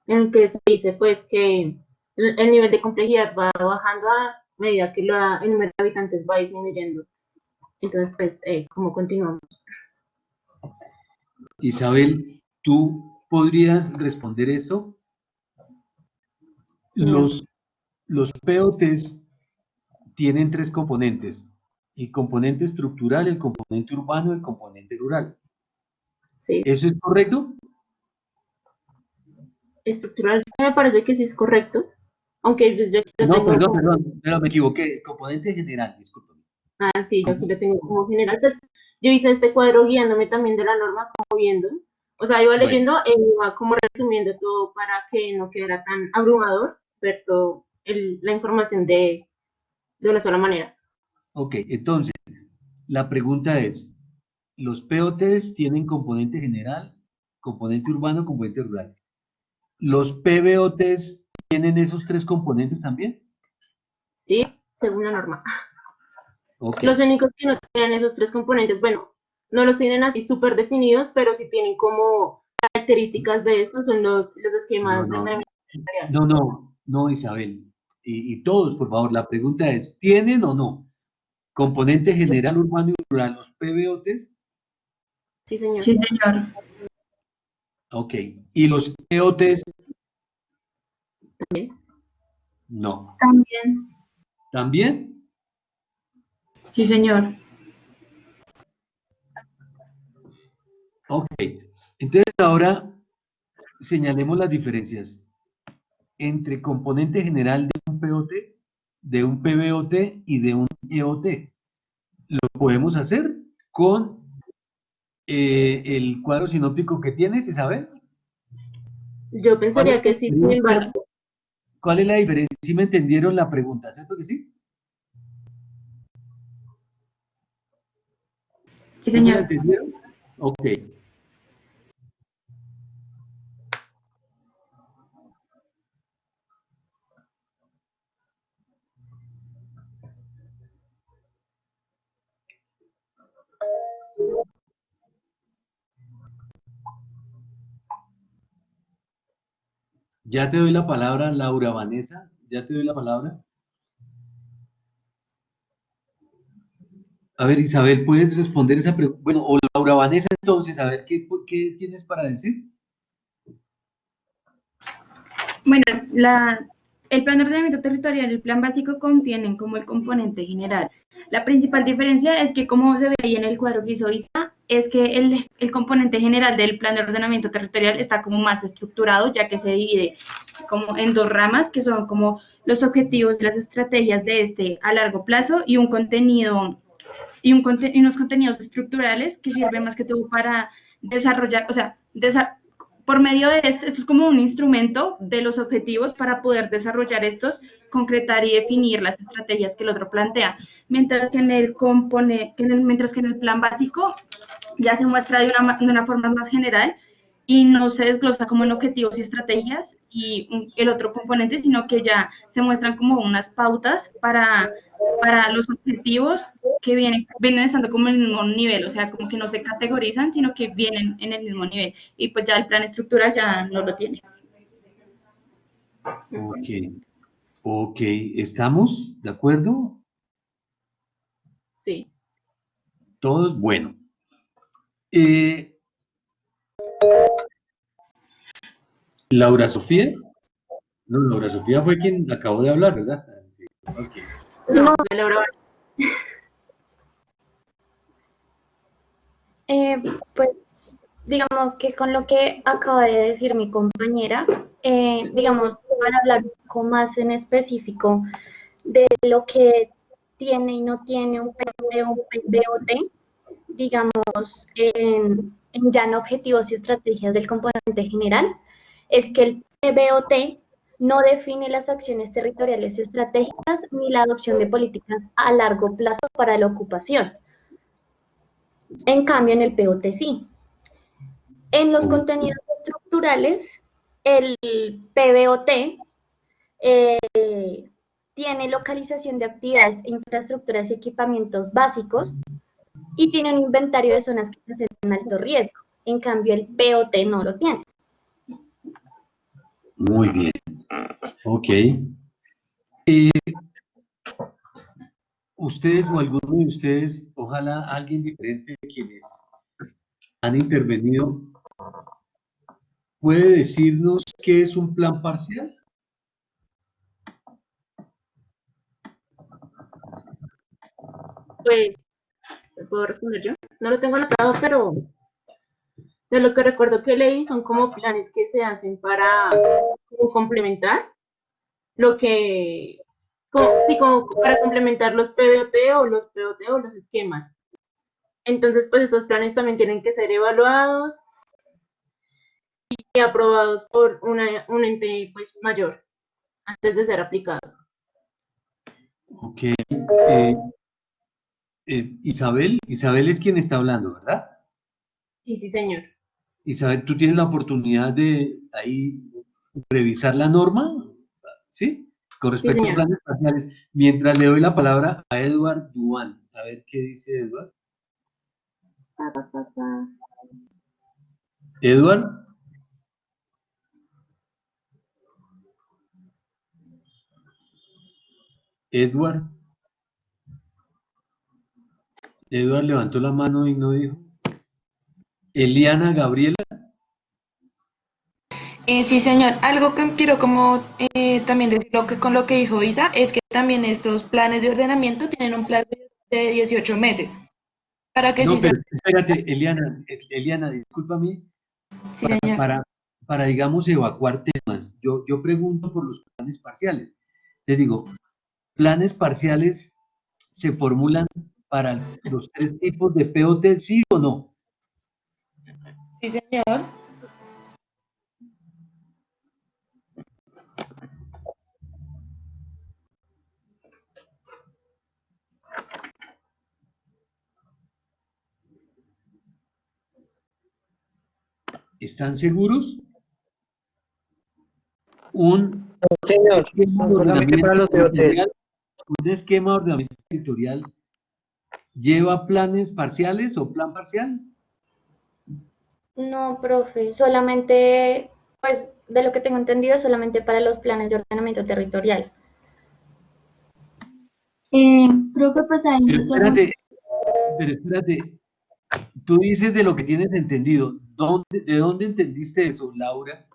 en el que se dice pues que el nivel de complejidad va bajando a medida que el número de habitantes va disminuyendo. Entonces, pues, ¿cómo continuamos? Isabel, ¿tú podrías responder eso? Los POTs tienen 3 componentes: el componente estructural, el componente urbano y el componente rural. Sí. ¿Eso es correcto? Estructural, me parece que sí es correcto, aunque pues, yo No, tengo perdón, me equivoqué. Componente general, disculpa. Ah, sí, yo aquí lo tengo como general. Pues yo hice este cuadro guiándome también de la norma, como viendo. O sea, iba leyendo e iba como resumiendo todo para que no quedara tan abrumador ver toda la información de una sola manera. Ok, entonces, la pregunta es, ¿los POTs tienen componente general, componente urbano, componente rural? ¿Los PBOTs tienen esos 3 componentes también? Sí, según la norma. Okay. Los únicos que no tienen esos 3 componentes, bueno, no los tienen así súper definidos, pero sí tienen como características de estos, son los esquemas de ordenamiento territorial. No, Isabel. Y todos, por favor, la pregunta es, ¿tienen o no componente general, urbano y rural los PBOTs? Sí, señor. Sí, señor. Ok. ¿Y los EOTs? También. No. También. ¿También? Sí, señor. Ok. Entonces ahora señalemos las diferencias entre componente general de un POT, de un PBOT y de un EOT. ¿Lo podemos hacer? con el cuadro sinóptico que tienes, Isabel? Yo pensaría que sí, sin embargo. ¿Cuál es la diferencia? ¿Sí me entendieron la pregunta? ¿Cierto que sí? Sí, ¿Sí me la señor. entendieron? Ok. Ya te doy la palabra, Laura Vanessa. Ya te doy la palabra. A ver, Isabel, ¿puedes responder esa pregunta? Bueno, o Laura Vanessa, entonces, a ver, ¿qué tienes para decir? Bueno, el plan de ordenamiento territorial y el plan básico contienen como el componente general. La principal diferencia es que, como se ve ahí en el cuadro que hizo Isa, es que el componente general del plan de ordenamiento territorial está como más estructurado, ya que se divide como en dos ramas, que son como los objetivos y las estrategias de este a largo plazo y un contenido y unos contenidos estructurales que sirven más que todo para desarrollar, o sea, por medio de esto es como un instrumento de los objetivos para poder desarrollar estos, concretar y definir las estrategias que el otro plantea, mientras que mientras que en el plan básico ya se muestra de una forma más general y no se desglosa como en objetivos y estrategias y el otro componente, sino que ya se muestran como unas pautas para los objetivos que vienen estando como en el mismo nivel, o sea, como que no se categorizan, sino que vienen en el mismo nivel. Y pues ya el plan estructural ya no lo tiene. Ok, ¿estamos de acuerdo? Sí. Todos, bueno. Laura Sofía. No, Laura Sofía fue quien acabó de hablar, ¿verdad? Sí. Ok. No, Laura. Pues digamos que con lo que acaba de decir mi compañera, digamos, para hablar un poco más en específico de lo que tiene y no tiene un PBO, un PBOT, digamos, ya en objetivos y estrategias del componente general, es que el PBOT no define las acciones territoriales estratégicas ni la adopción de políticas a largo plazo para la ocupación. En cambio, en el POT sí. En los contenidos estructurales, el PBOT tiene localización de actividades, infraestructuras y equipamientos básicos y tiene un inventario de zonas que presentan alto riesgo. En cambio, el POT no lo tiene. Muy bien. Ok. Ustedes o alguno de ustedes, ojalá alguien diferente de quienes han intervenido, ¿puede decirnos qué es un plan parcial? Pues, ¿puedo responder yo? No lo tengo anotado, pero de lo que recuerdo que leí son como planes que se hacen para complementar lo que, sí, como para complementar los PBOT o los POT o los esquemas. Entonces, pues estos planes también tienen que ser evaluados y aprobados por un ente pues mayor antes de ser aplicados. Ok. Isabel es quien está hablando, ¿verdad? Sí, sí, señor. Isabel, tú tienes la oportunidad de ahí revisar la norma, ¿sí? Con Sí, respecto a señor. planes parciales, mientras le doy la palabra a Edward Duan. A ver qué dice Edward. Edward. Edward. Edward levantó la mano y no dijo. Eliana Gabriela. Sí, señor. Algo que quiero como también decirlo que con lo que dijo Isa es que también estos planes de ordenamiento tienen un plazo de 18 meses. Para que No, sí se... pero espérate, Eliana, discúlpame, Sí, señor. para digamos, evacuar temas. Yo pregunto por los planes parciales. Te digo, planes parciales se formulan para los tres tipos de POT, sí o no? Sí, señor. ¿Están seguros? Un Señor, esquema de solamente para ordenamiento los POTs. territorial, un esquema de ordenamiento territorial lleva planes parciales o plan parcial. No, profe, solamente, pues de lo que tengo entendido, solamente para los planes de ordenamiento territorial. Profe, pues ahí Pero según espérate, tú dices de lo que tienes entendido. ¿De dónde entendiste eso, Laura?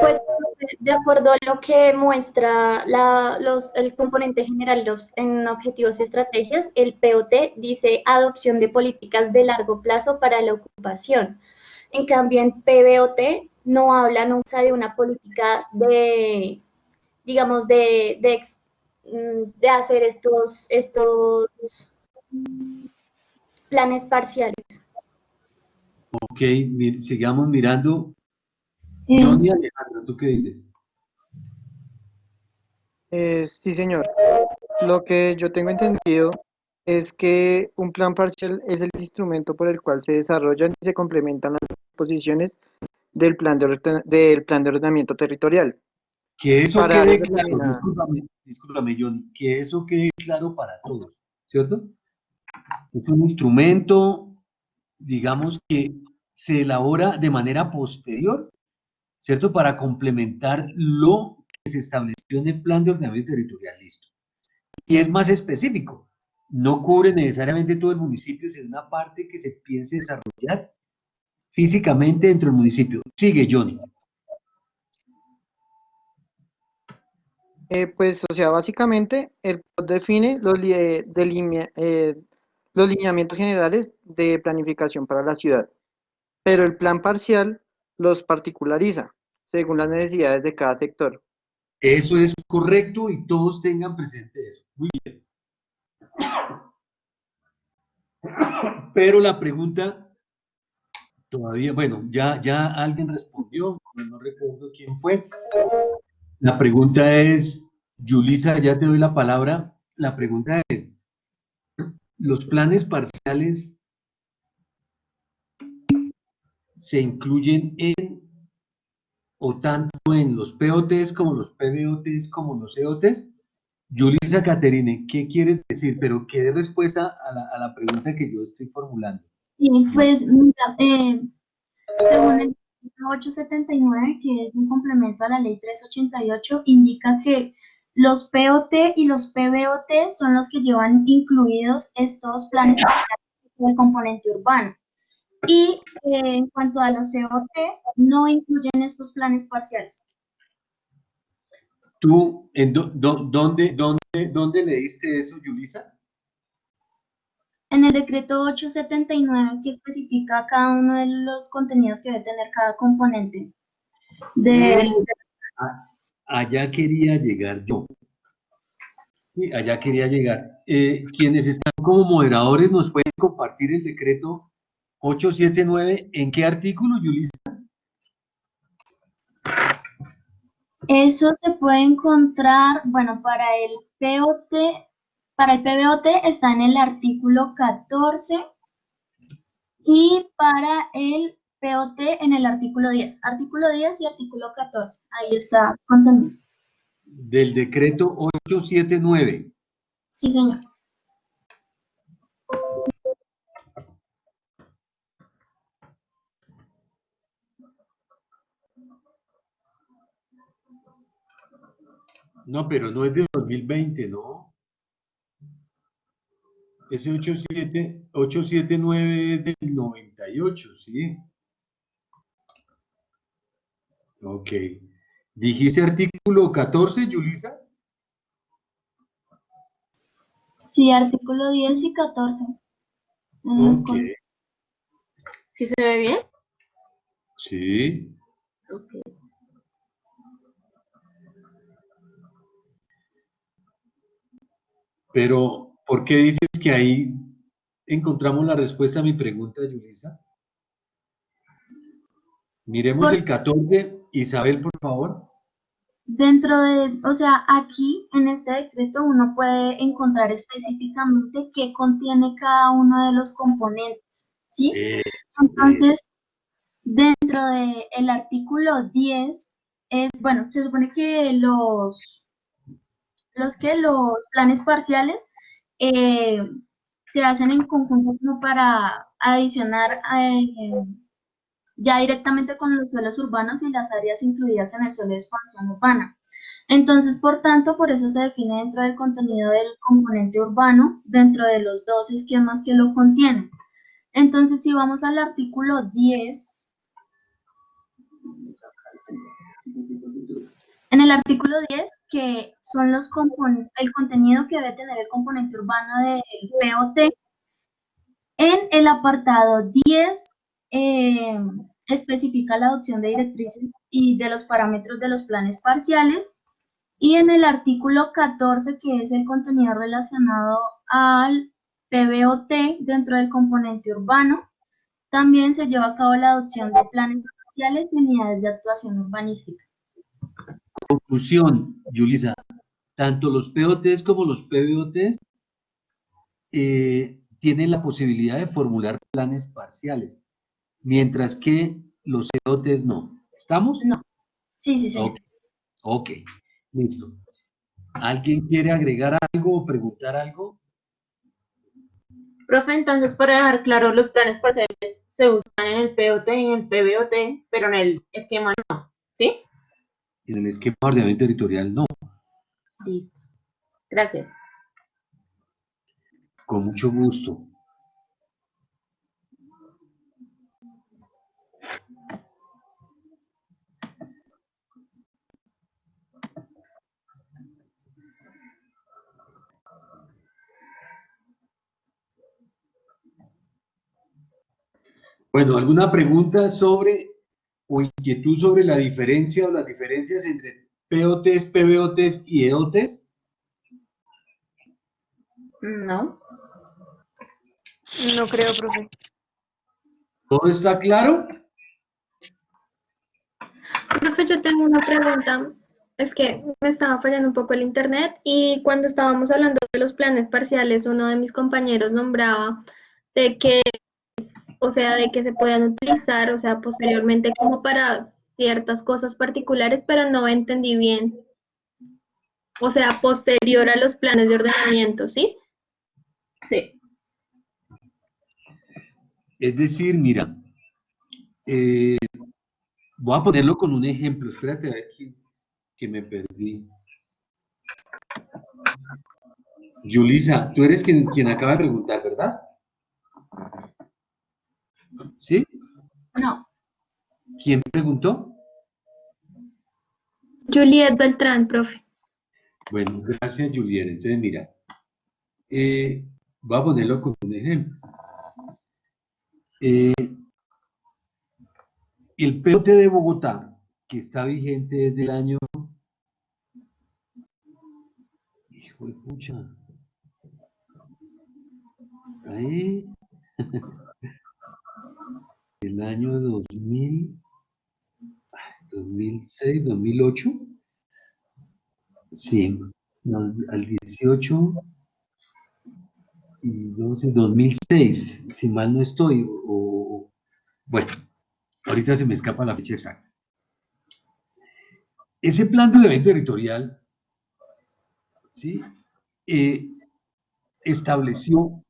Pues de acuerdo a lo que muestra el componente general en objetivos y estrategias, el POT dice adopción de políticas de largo plazo para la ocupación. En cambio, en PBOT no habla nunca de una política de, digamos, de hacer estos planes parciales. Ok, sigamos mirando. Johnny Alejandro, ¿tú qué dices? Sí, señor. Lo que yo tengo entendido es que un plan parcial es el instrumento por el cual se desarrollan y se complementan las disposiciones del del plan de ordenamiento territorial. Que eso Para áreas quede claro, determinadas. discúlpame, Johnny, que eso quede claro para todos, ¿cierto? Es un instrumento, digamos, que se elabora de manera posterior, ¿cierto? Para complementar lo que se estableció en el plan de ordenamiento territorial, listo. Y es más específico, no cubre necesariamente todo el municipio, sino una parte que se piense desarrollar físicamente dentro del municipio. Sigue, Johnny. Pues, o sea, básicamente el POT define los lineamientos generales de planificación para la ciudad, pero el plan parcial los particulariza según las necesidades de cada sector. Eso es correcto y todos tengan presente eso. Muy bien. Pero la pregunta todavía, bueno, ya alguien respondió, no recuerdo quién fue. La pregunta es, Yulisa, ya te doy la palabra. La pregunta es, ¿los planes parciales se incluyen en o tanto en los POTs como los PBOTs como los EOTs? Yulisa Caterine, ¿qué quieres decir? Pero ¿qué de respuesta a la pregunta que yo estoy formulando? sí, pues mira, según el 879, que es un complemento a la ley 388, indica que los POT y los PBOT son los que llevan incluidos estos planes parciales del componente urbano. Y en cuanto a los COT, no incluyen estos planes parciales. ¿Tú dónde leíste eso, Yulisa? En el decreto 879, que especifica cada uno de los contenidos que debe tener cada componente de... Allá quería llegar yo. Sí, allá quería llegar. Quienes están como moderadores nos pueden compartir el decreto 879. ¿En qué artículo, Yulisa? Eso se puede encontrar, bueno, para el PBOT está en el artículo 14 y para el POT en el artículo 10. Artículo 10 y artículo 14. Ahí está contenido. Del decreto 879. Sí, señor. No, pero no es de 2020, ¿no? Ese 879 es del 98, ¿sí? Ok. ¿Dijiste artículo 14, Yulisa? Sí, artículo 10 y 14. Ok. ¿Sí se ve bien? Sí. Ok. Pero ¿Por qué dices que ahí encontramos la respuesta a mi pregunta, Yulisa? Miremos el 14, Isabel, por favor. Dentro de, o sea, aquí en este decreto uno puede encontrar específicamente qué contiene cada uno de los componentes, ¿sí? Entonces, dentro del artículo 10 es, bueno, se supone que los planes parciales se hacen en conjunto como para adicionar ya directamente con los suelos urbanos y las áreas incluidas en el suelo de expansión urbana. Entonces, por tanto, por eso se define dentro del contenido del componente urbano, dentro de los dos esquemas que lo contienen. Entonces, si vamos al artículo 10, en el artículo 10, que son el contenido que debe tener el componente urbano del POT, en el apartado 10 especifica la adopción de directrices y de los parámetros de los planes parciales, y en el artículo 14, que es el contenido relacionado al PBOT dentro del componente urbano, también se lleva a cabo la adopción de planes parciales y unidades de actuación urbanística. Conclusión, Yulisa, tanto los POTs como los PBOTs tienen la posibilidad de formular planes parciales, mientras que los COTs no. ¿Estamos? No. Sí, sí, sí. Ok, listo. ¿Alguien quiere agregar algo o preguntar algo? Profe, entonces para dejar claro, los planes parciales se usan en el POT y en el PBOT, pero en el esquema no, ¿sí? En el esquema de ordenamiento territorial no. Listo. Gracias. Con mucho gusto. Bueno, ¿alguna pregunta sobre o inquietud sobre la diferencia o las diferencias entre POTs, PBOTs y EOTs? No. No creo, profe. ¿Todo está claro? Profe, yo tengo una pregunta. Es que me estaba fallando un poco el internet y cuando estábamos hablando de los planes parciales, uno de mis compañeros nombraba de que, o sea, de que se puedan utilizar, o sea, posteriormente como para ciertas cosas particulares, pero no entendí bien. O sea, posterior a los planes de ordenamiento, ¿sí? Sí. Es decir, mira, voy a ponerlo con un ejemplo. Espérate a ver que me perdí. Yulisa, tú eres quien acaba de preguntar, ¿verdad? ¿Sí? No. ¿Quién preguntó? Juliet Beltrán, profe. Bueno, gracias, Juliet. Entonces, mira, voy a ponerlo con un ejemplo. El POT de Bogotá, que está vigente desde el año... Hijo de pucha. Ahí. El año 2000, 2006, 2008. Sí, al 18 y 12, 2006, si mal no estoy. Bueno, ahorita se me escapa la fecha exacta. Ese plan de ordenamiento territorial, ¿sí? Estableció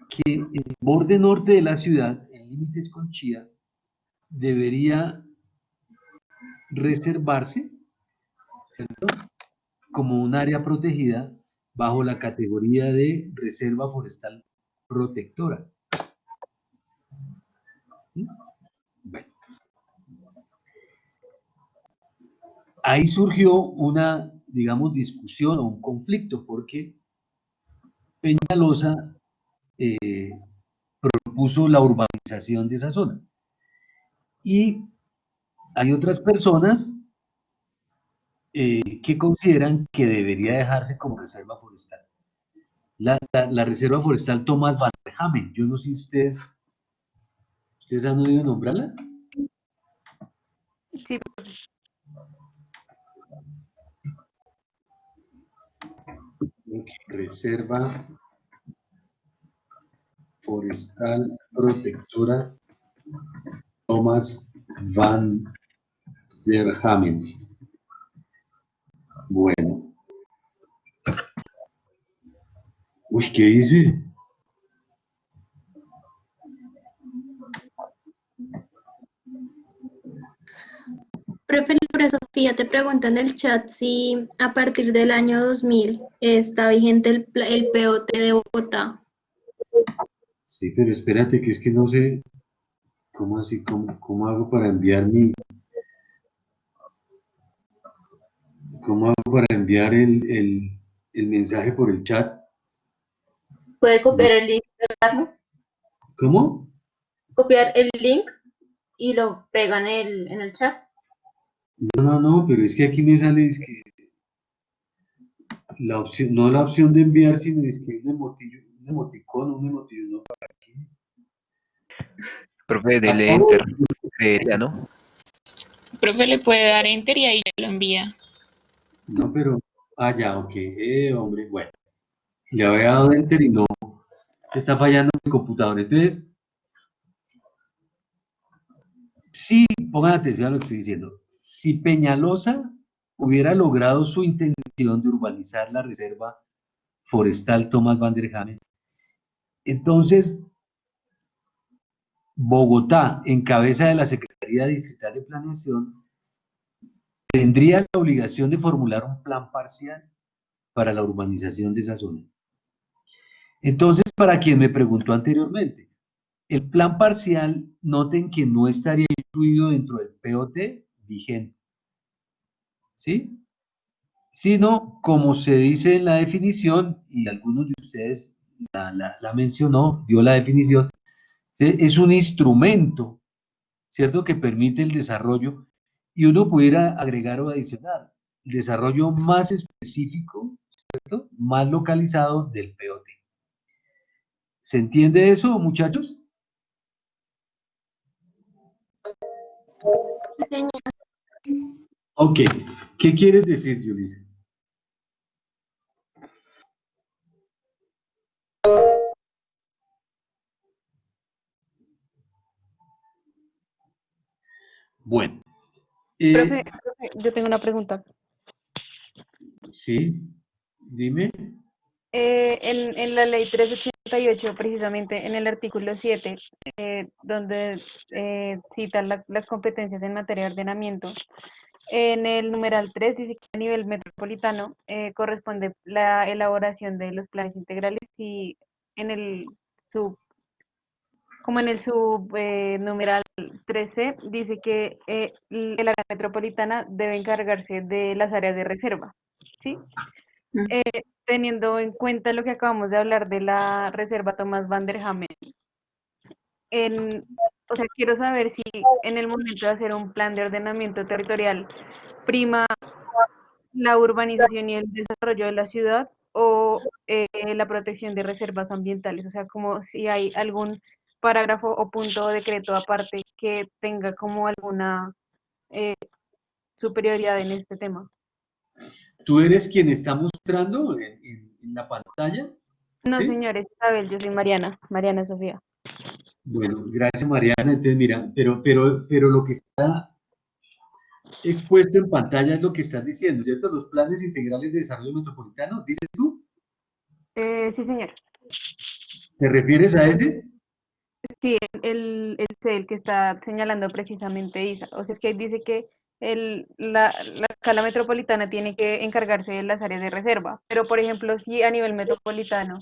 que el borde norte de la ciudad, en límites con Chía, debería reservarse, ¿cierto?, como un área protegida bajo la categoría de reserva forestal protectora. ¿Sí? Bueno. Ahí surgió una, digamos, discusión o un conflicto, porque Peñalosa propuso la urbanización de esa zona. Y hay otras personas que consideran que debería dejarse como reserva forestal. la Reserva Forestal Thomas Van der Hamen. Yo no sé si ustedes han oído nombrarla. Sí, Reserva Forestal Protectora Thomas Van der Hamen. Bueno. Uy, ¿qué dice? Profe, Laura Sofía te pregunta en el chat si a partir del año 2000 está vigente el POT de Bogotá. Sí, pero espérate, que es que no sé cómo así, cómo hago para enviar el mensaje por el chat. Puede copiar el link, pegarlo, ¿Cómo? copiar el link y lo pega en el chat. No, pero es que aquí me sale es que la opción, no la opción de enviar, sino es que un emoticón, un emoticón para aquí. Profe, dele enter, creería, ¿no? El profe le puede dar enter y ahí ya lo envía. No, pero, ya, ok, hombre, bueno, le había dado enter y no, está fallando el computador. Entonces, sí, pongan atención a lo que estoy diciendo. Si Peñalosa hubiera logrado su intención de urbanizar la reserva forestal Thomas Van der Hamen, entonces Bogotá, en cabeza de la Secretaría Distrital de Planeación, tendría la obligación de formular un plan parcial para la urbanización de esa zona. Entonces, para quien me preguntó anteriormente, el plan parcial, noten que no estaría incluido dentro del POT vigente, ¿sí? Sino, como se dice en la definición, y algunos de ustedes la mencionó, dio la definición, ¿sí? Es un instrumento, ¿cierto?, que permite el desarrollo, y uno pudiera agregar o adicionar el desarrollo más específico, ¿cierto?, más localizado del POT. ¿Se entiende eso, muchachos? Sí, señor. Ok, ¿qué quieres decir, Yulisa? Bueno, profe, yo tengo una pregunta. sí, dime. En la ley 388, precisamente en el artículo 7, donde cita las competencias en materia de ordenamiento, en el numeral 3 dice que a nivel metropolitano corresponde la elaboración de los planes integrales y en el sub, como en el sub numeral 13 dice que el área metropolitana debe encargarse de las áreas de reserva, ¿sí? Teniendo en cuenta lo que acabamos de hablar de la reserva Thomas Van der Hamen, o sea, quiero saber si en el momento de hacer un plan de ordenamiento territorial prima la urbanización y el desarrollo de la ciudad o la protección de reservas ambientales, o sea, como si hay algún parágrafo o punto o decreto aparte que tenga como alguna superioridad en este tema. ¿Tú eres quien está mostrando en la pantalla? No, ¿Sí? señores, Isabel, yo soy Mariana, Mariana Sofía. Bueno, gracias, Mariana. Entonces, mira, pero lo que está expuesto en pantalla es lo que estás diciendo, ¿cierto? Los planes integrales de desarrollo metropolitano, ¿dices tú? Sí, señor. ¿Te refieres a ese? Sí, el que está señalando precisamente Isa. O sea, es que dice que la escala metropolitana tiene que encargarse de las áreas de reserva, pero por ejemplo, si a nivel metropolitano,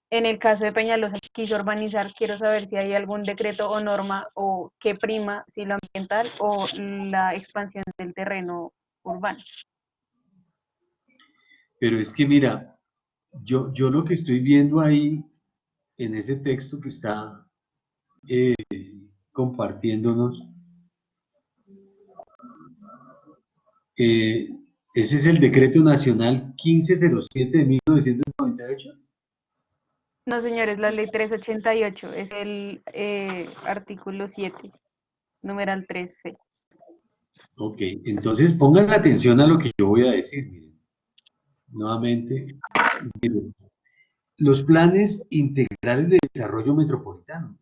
en el caso de Peñalosa quiso urbanizar, quiero saber si hay algún decreto o norma o que prima, si lo ambiental o la expansión del terreno urbano. Pero es que mira, yo lo que estoy viendo ahí en ese texto que está compartiéndonos, ese es el Decreto Nacional 1507 de 1998. No, señores, la ley 388 es el artículo 7, numeral 13. Ok, entonces pongan atención a lo que yo voy a decir. Miren. Nuevamente, miren, los planes integrales de desarrollo metropolitano.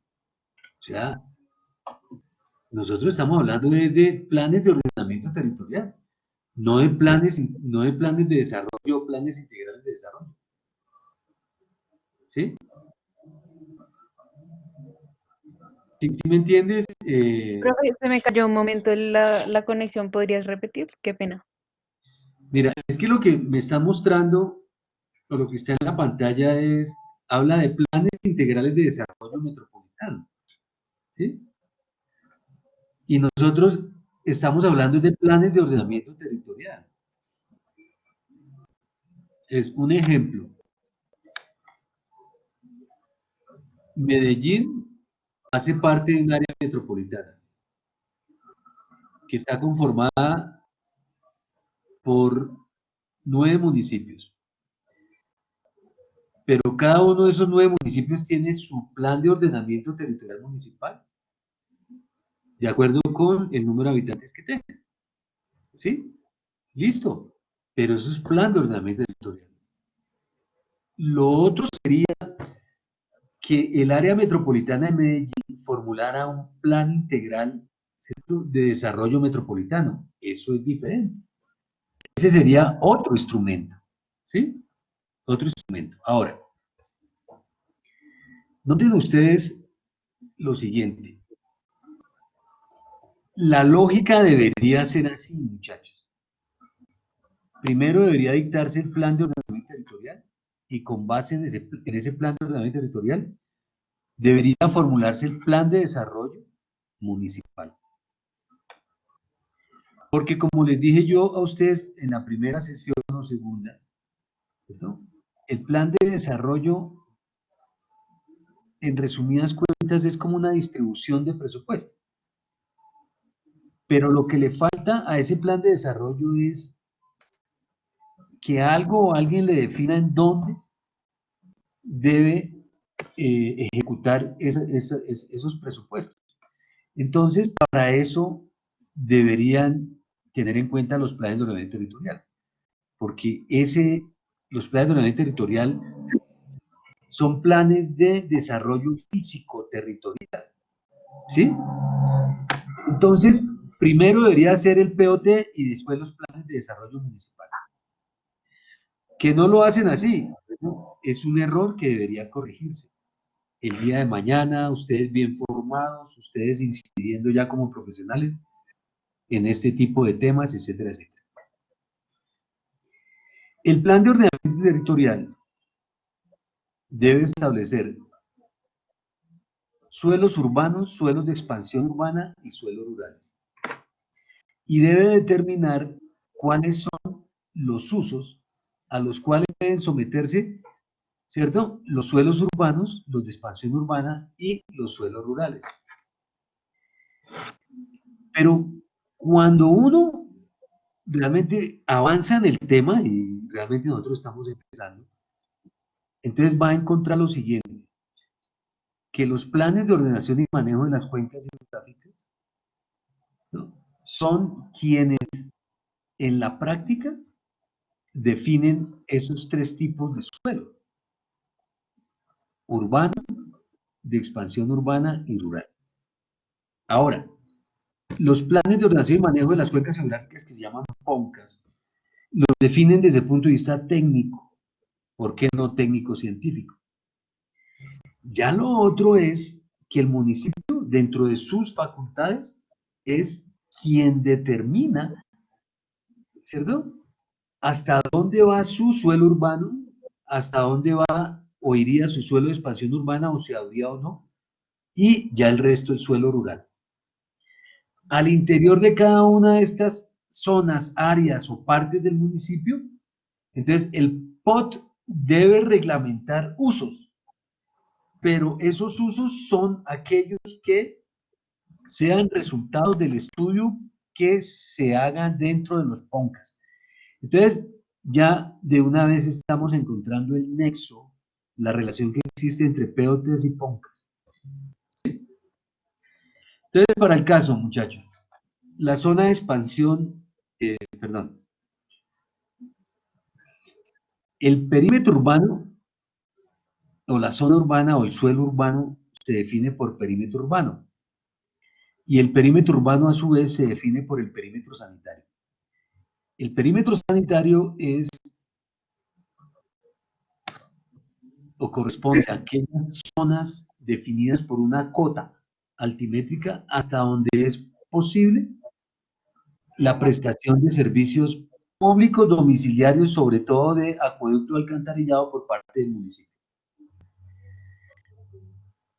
O sea, nosotros estamos hablando de planes de ordenamiento territorial, no de planes de desarrollo, planes integrales de desarrollo. ¿Sí? ¿Sí me entiendes? Profe, se me cayó un momento la conexión, ¿podrías repetir? Qué pena. Mira, es que lo que me está mostrando, o lo que está en la pantalla habla de planes integrales de desarrollo metropolitano. ¿Sí? Y nosotros estamos hablando de planes de ordenamiento territorial. Es un ejemplo. Medellín hace parte de un área metropolitana que está conformada por 9 municipios. Pero cada uno de esos 9 municipios tiene su plan de ordenamiento territorial municipal, de acuerdo con el número de habitantes que tengan. ¿Sí? Listo. Pero eso es plan de ordenamiento territorial. Lo otro sería que el área metropolitana de Medellín formulara un plan integral, ¿cierto?, de desarrollo metropolitano. Eso es diferente. Ese sería otro instrumento. ¿Sí? Otro instrumento. Ahora, noten ustedes lo siguiente. La lógica debería ser así, muchachos. Primero debería dictarse el plan de ordenamiento territorial y con base en ese plan de ordenamiento territorial debería formularse el plan de desarrollo municipal. Porque como les dije yo a ustedes en la primera sesión o segunda, ¿cierto?, el plan de desarrollo, en resumidas cuentas, es como una distribución de presupuesto. Pero lo que le falta a ese plan de desarrollo es que algo o alguien le defina en dónde debe ejecutar esos presupuestos. Entonces, para eso deberían tener en cuenta los planes de ordenamiento territorial, porque los planes de ordenamiento territorial son planes de desarrollo físico-territorial. ¿Sí? Entonces, primero debería ser el POT y después los planes de desarrollo municipal. Que no lo hacen así, ¿no? Es un error que debería corregirse. El día de mañana, ustedes bien formados, ustedes incidiendo ya como profesionales en este tipo de temas, etcétera, etcétera. El plan de ordenamiento territorial debe establecer suelos urbanos, suelos de expansión urbana y suelos rurales. Y debe determinar cuáles son los usos a los cuales deben someterse, ¿cierto?, los suelos urbanos, los de expansión urbana y los suelos rurales. Pero cuando uno realmente avanza en el tema, y realmente nosotros estamos empezando, entonces va a encontrar lo siguiente, que los planes de ordenación y manejo de las cuencas hidrográficas, ¿no?, son quienes en la práctica definen esos 3 tipos de suelo: urbano, de expansión urbana y rural. Ahora, los planes de ordenación y manejo de las cuencas geográficas, que se llaman PONCAS, los definen desde el punto de vista técnico. ¿Por qué no técnico-científico? Ya lo otro es que el municipio, dentro de sus facultades, es quien determina, ¿cierto?, hasta dónde va su suelo urbano, hasta dónde va o iría su suelo de expansión urbana, o si habría o no, y ya el resto el suelo rural. Al interior de cada una de estas zonas, áreas o partes del municipio, entonces el POT debe reglamentar usos, pero esos usos son aquellos que sean resultados del estudio que se haga dentro de los PONCAS. Entonces, ya de una vez estamos encontrando el nexo la relación que existe entre POTs y PONCAS. ¿Sí? Entonces, para el caso, muchachos, la zona de expansión, perdón, el perímetro urbano, o la zona urbana, o el suelo urbano, se define por perímetro urbano. Y el perímetro urbano, a su vez, se define por el perímetro sanitario. El perímetro sanitario es, o corresponde a aquellas zonas definidas por una cota altimétrica hasta donde es posible la prestación de servicios públicos domiciliarios, sobre todo de acueducto alcantarillado por parte del municipio.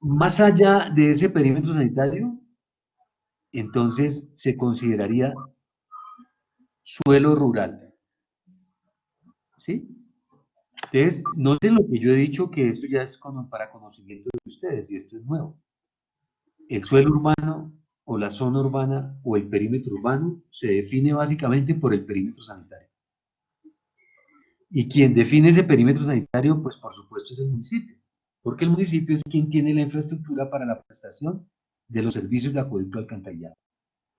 Más allá de ese perímetro sanitario, entonces se consideraría suelo rural. ¿Sí? Entonces, noten lo que yo he dicho, que esto ya es como para conocimiento de ustedes, y esto es nuevo. El suelo urbano, o la zona urbana, o el perímetro urbano, se define básicamente por el perímetro sanitario. Y quien define ese perímetro sanitario, pues por supuesto es el municipio, porque el municipio es quien tiene la infraestructura para la prestación de los servicios de acueducto alcantarillado.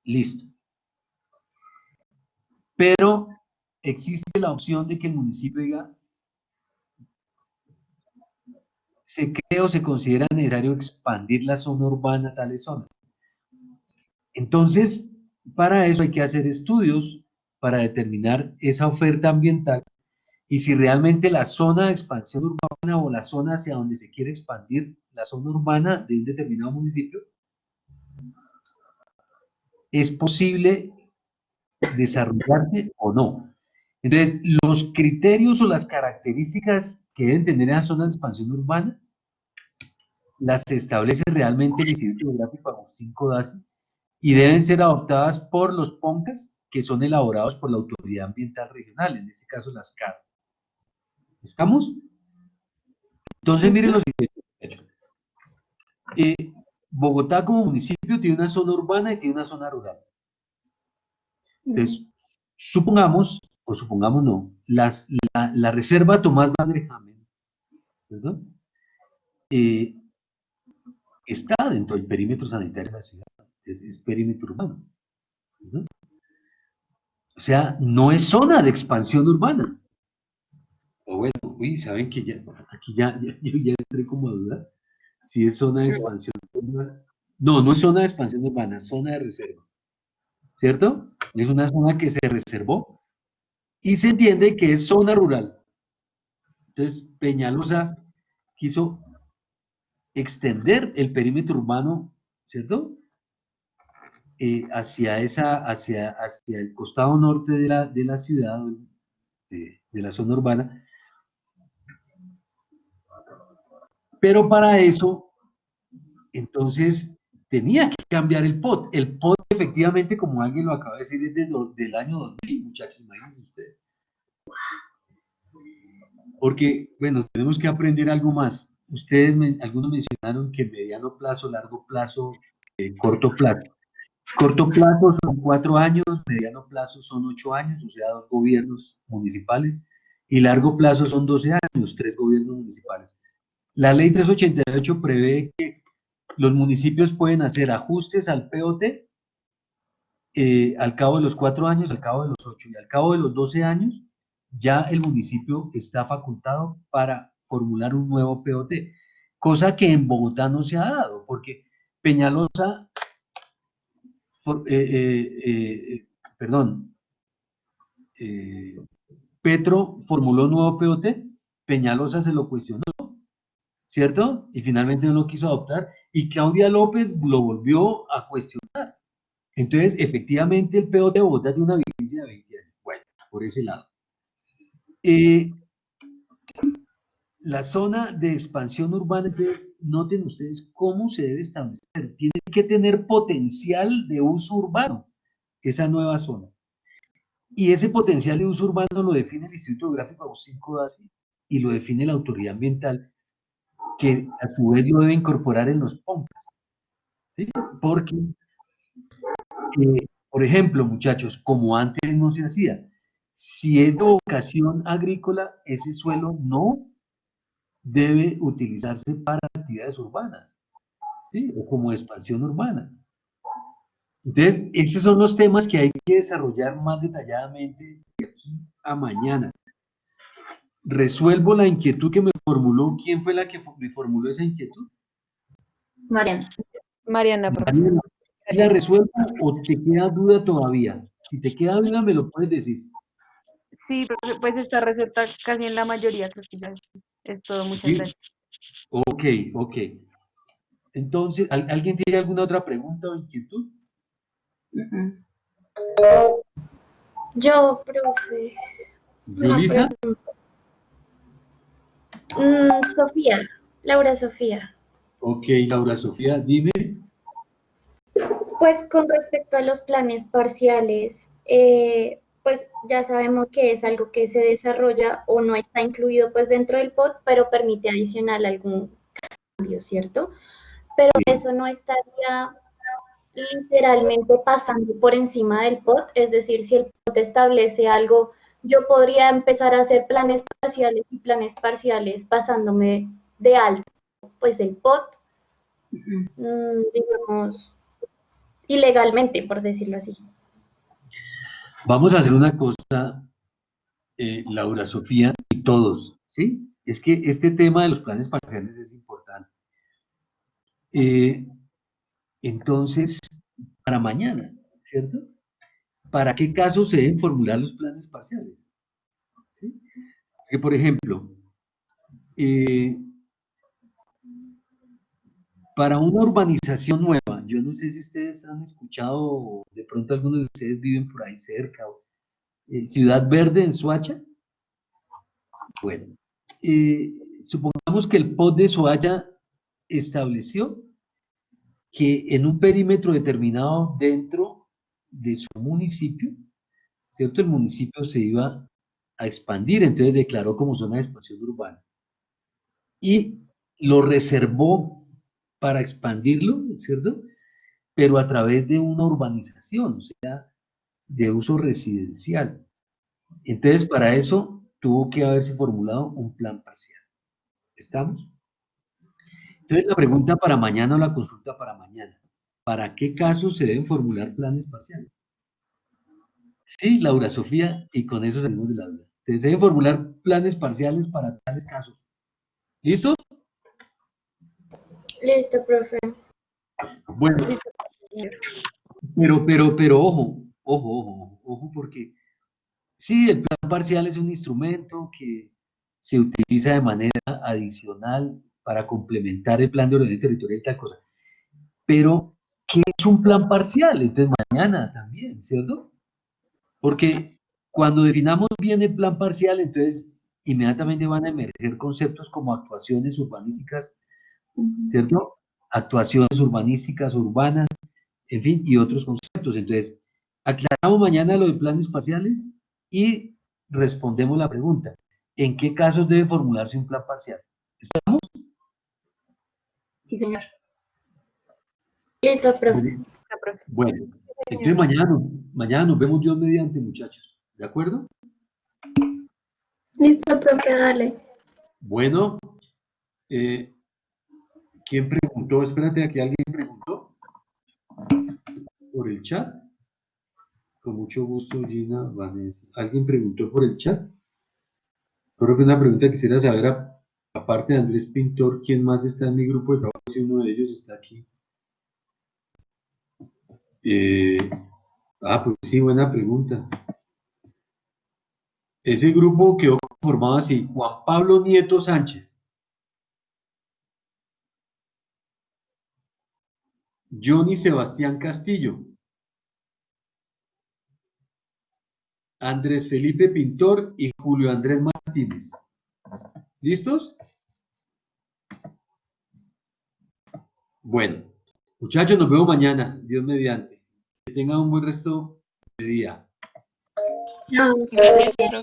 Listo. Pero existe la opción de que el municipio diga, se cree o se considera necesario expandir la zona urbana a tales zonas. Entonces, para eso hay que hacer estudios para determinar esa oferta ambiental y si realmente la zona de expansión urbana o la zona hacia donde se quiere expandir la zona urbana de un determinado municipio es posible desarrollarse o no. Entonces, los criterios o las características que deben tener la zona de expansión urbana las establece realmente el Instituto Geográfico Agustín Codazzi y deben ser adoptadas por los PONCAS, que son elaborados por la Autoridad Ambiental Regional, en este caso las CAR. ¿Estamos? Entonces, miren lo siguiente. Bogotá como municipio tiene una zona urbana y tiene una zona rural. Entonces, supongamos, o supongamos no, la reserva Tomás Van der Hamen, ¿cierto? Está dentro del perímetro sanitario de la ciudad, es perímetro urbano, ¿no? O sea, no es zona de expansión urbana. O bueno, uy, saben que ya, aquí yo ya entré como a dudar si es zona de expansión urbana. No, no es zona de expansión urbana, es zona de reserva, ¿cierto? Es una zona que se reservó y se entiende que es zona rural. Entonces, Peñalosa quiso extender el perímetro urbano, ¿cierto? Hacia el costado norte de la ciudad, de la zona urbana. Pero para eso, entonces, tenía que cambiar el POT. El POT, efectivamente, como alguien lo acaba de decir, es del año 2000, muchachos, imagínense ustedes. Porque, bueno, tenemos que aprender algo más. Ustedes, algunos mencionaron que mediano plazo, largo plazo, corto plazo. Corto plazo son 4 años, mediano plazo son 8 años, o sea, 2 gobiernos municipales, y largo plazo son 12 años, 3 gobiernos municipales. La ley 388 prevé que los municipios pueden hacer ajustes al POT al cabo de los 4 años, al cabo de los 8 y al cabo de los 12 años, ya el municipio está facultado para formular un nuevo POT, cosa que en Bogotá no se ha dado, porque Peñalosa, Petro formuló un nuevo POT, Peñalosa se lo cuestionó, ¿cierto? Y finalmente no lo quiso adoptar, y Claudia López lo volvió a cuestionar. Entonces, efectivamente, el POT de Bogotá tiene una vigencia de 20 años. Bueno, por ese lado. La zona de expansión urbana, entonces, noten ustedes cómo se debe establecer. Tiene que tener potencial de uso urbano, esa nueva zona. Y ese potencial de uso urbano lo define el Instituto Geográfico Agustín Codazzi y lo define la Autoridad Ambiental, que a su vez lo debe incorporar en los PONCAS. ¿Sí? Porque, por ejemplo, muchachos, como antes no se hacía, si es de vocación agrícola, ese suelo no debe utilizarse para actividades urbanas, ¿sí? O como expansión urbana. Entonces, esos son los temas que hay que desarrollar más detalladamente de aquí a mañana. Resuelvo la inquietud que me formuló. ¿Quién fue la que me formuló esa inquietud? Mariana. Mariana, profe. Mariana, ¿sí la resuelvo o te queda duda todavía? Si te queda duda, me lo puedes decir. Sí, profe, pues está resuelta casi en la mayoría, creo que ya es todo. Muchas ¿Sí? gracias. Ok, ok. Entonces, ¿alguien tiene alguna otra pregunta o inquietud? Yo, profe, una ¿Yulisa? pregunta. Sofía, Laura Sofía. Ok, Laura Sofía, dime. Pues con respecto a los planes parciales, pues ya sabemos que es algo que se desarrolla o no está incluido pues dentro del POT, pero permite adicional algún cambio, ¿cierto? Pero eso no estaría literalmente pasando por encima del POT, es decir, si el POT establece algo, yo podría empezar a hacer planes parciales pasándome de alto, pues el POT, digamos, ilegalmente, por decirlo así. Vamos a hacer una cosa, Laura Sofía y todos, ¿sí? Es que este tema de los planes parciales es importante. Entonces, para mañana, ¿cierto? ¿Para qué casos se deben formular los planes parciales? ¿Sí? Porque, por ejemplo, para una urbanización nueva, yo no sé si ustedes han escuchado, o de pronto algunos de ustedes viven por ahí cerca, Ciudad Verde en Soacha. Bueno, supongamos que el POT de Soacha estableció que en un perímetro determinado dentro de su municipio, ¿cierto? El municipio se iba a expandir, entonces declaró como zona de expansión urbana. Y lo reservó para expandirlo, ¿cierto? Pero a través de una urbanización, o sea, de uso residencial. Entonces, para eso tuvo que haberse formulado un plan parcial. ¿Estamos? Entonces, la pregunta para mañana o la consulta para mañana. ¿Para qué casos se deben formular planes parciales? Sí, Laura Sofía, y con eso salimos de la duda. Se deben formular planes parciales para tales casos. ¿Listos? Listo, profe. Bueno, pero ojo, porque sí, el plan parcial es un instrumento que se utiliza de manera adicional para complementar el plan de ordenación territorial y tal cosa. Pero, ¿qué es un plan parcial? Entonces, mañana también, ¿cierto? Porque cuando definamos bien el plan parcial, entonces inmediatamente van a emerger conceptos como actuaciones urbanísticas, ¿cierto? Actuaciones urbanísticas urbanas, en fin, y otros conceptos. Entonces, aclaramos mañana lo de planes parciales y respondemos la pregunta. ¿En qué casos debe formularse un plan parcial? ¿Estamos? Sí, señor. Listo, profe. Bueno, entonces mañana nos vemos Dios mediante, muchachos. ¿De acuerdo? Listo, profe, dale. Bueno, ¿quién preguntó? Espérate, aquí alguien preguntó por el chat. Con mucho gusto, Gina, Vanessa. ¿Alguien preguntó por el chat? Creo que una pregunta que quisiera saber, aparte de Andrés Pintor, ¿quién más está en mi grupo de trabajo? Si uno de ellos está aquí. Pues sí, buena pregunta. Ese grupo quedó formado así: Juan Pablo Nieto Sánchez, Johnny Sebastián Castillo, Andrés Felipe Pintor y Julio Andrés Martínez. ¿Listos? Bueno, muchachos, nos vemos mañana, Dios mediante. Que tengan un buen resto de día. Gracias, profe.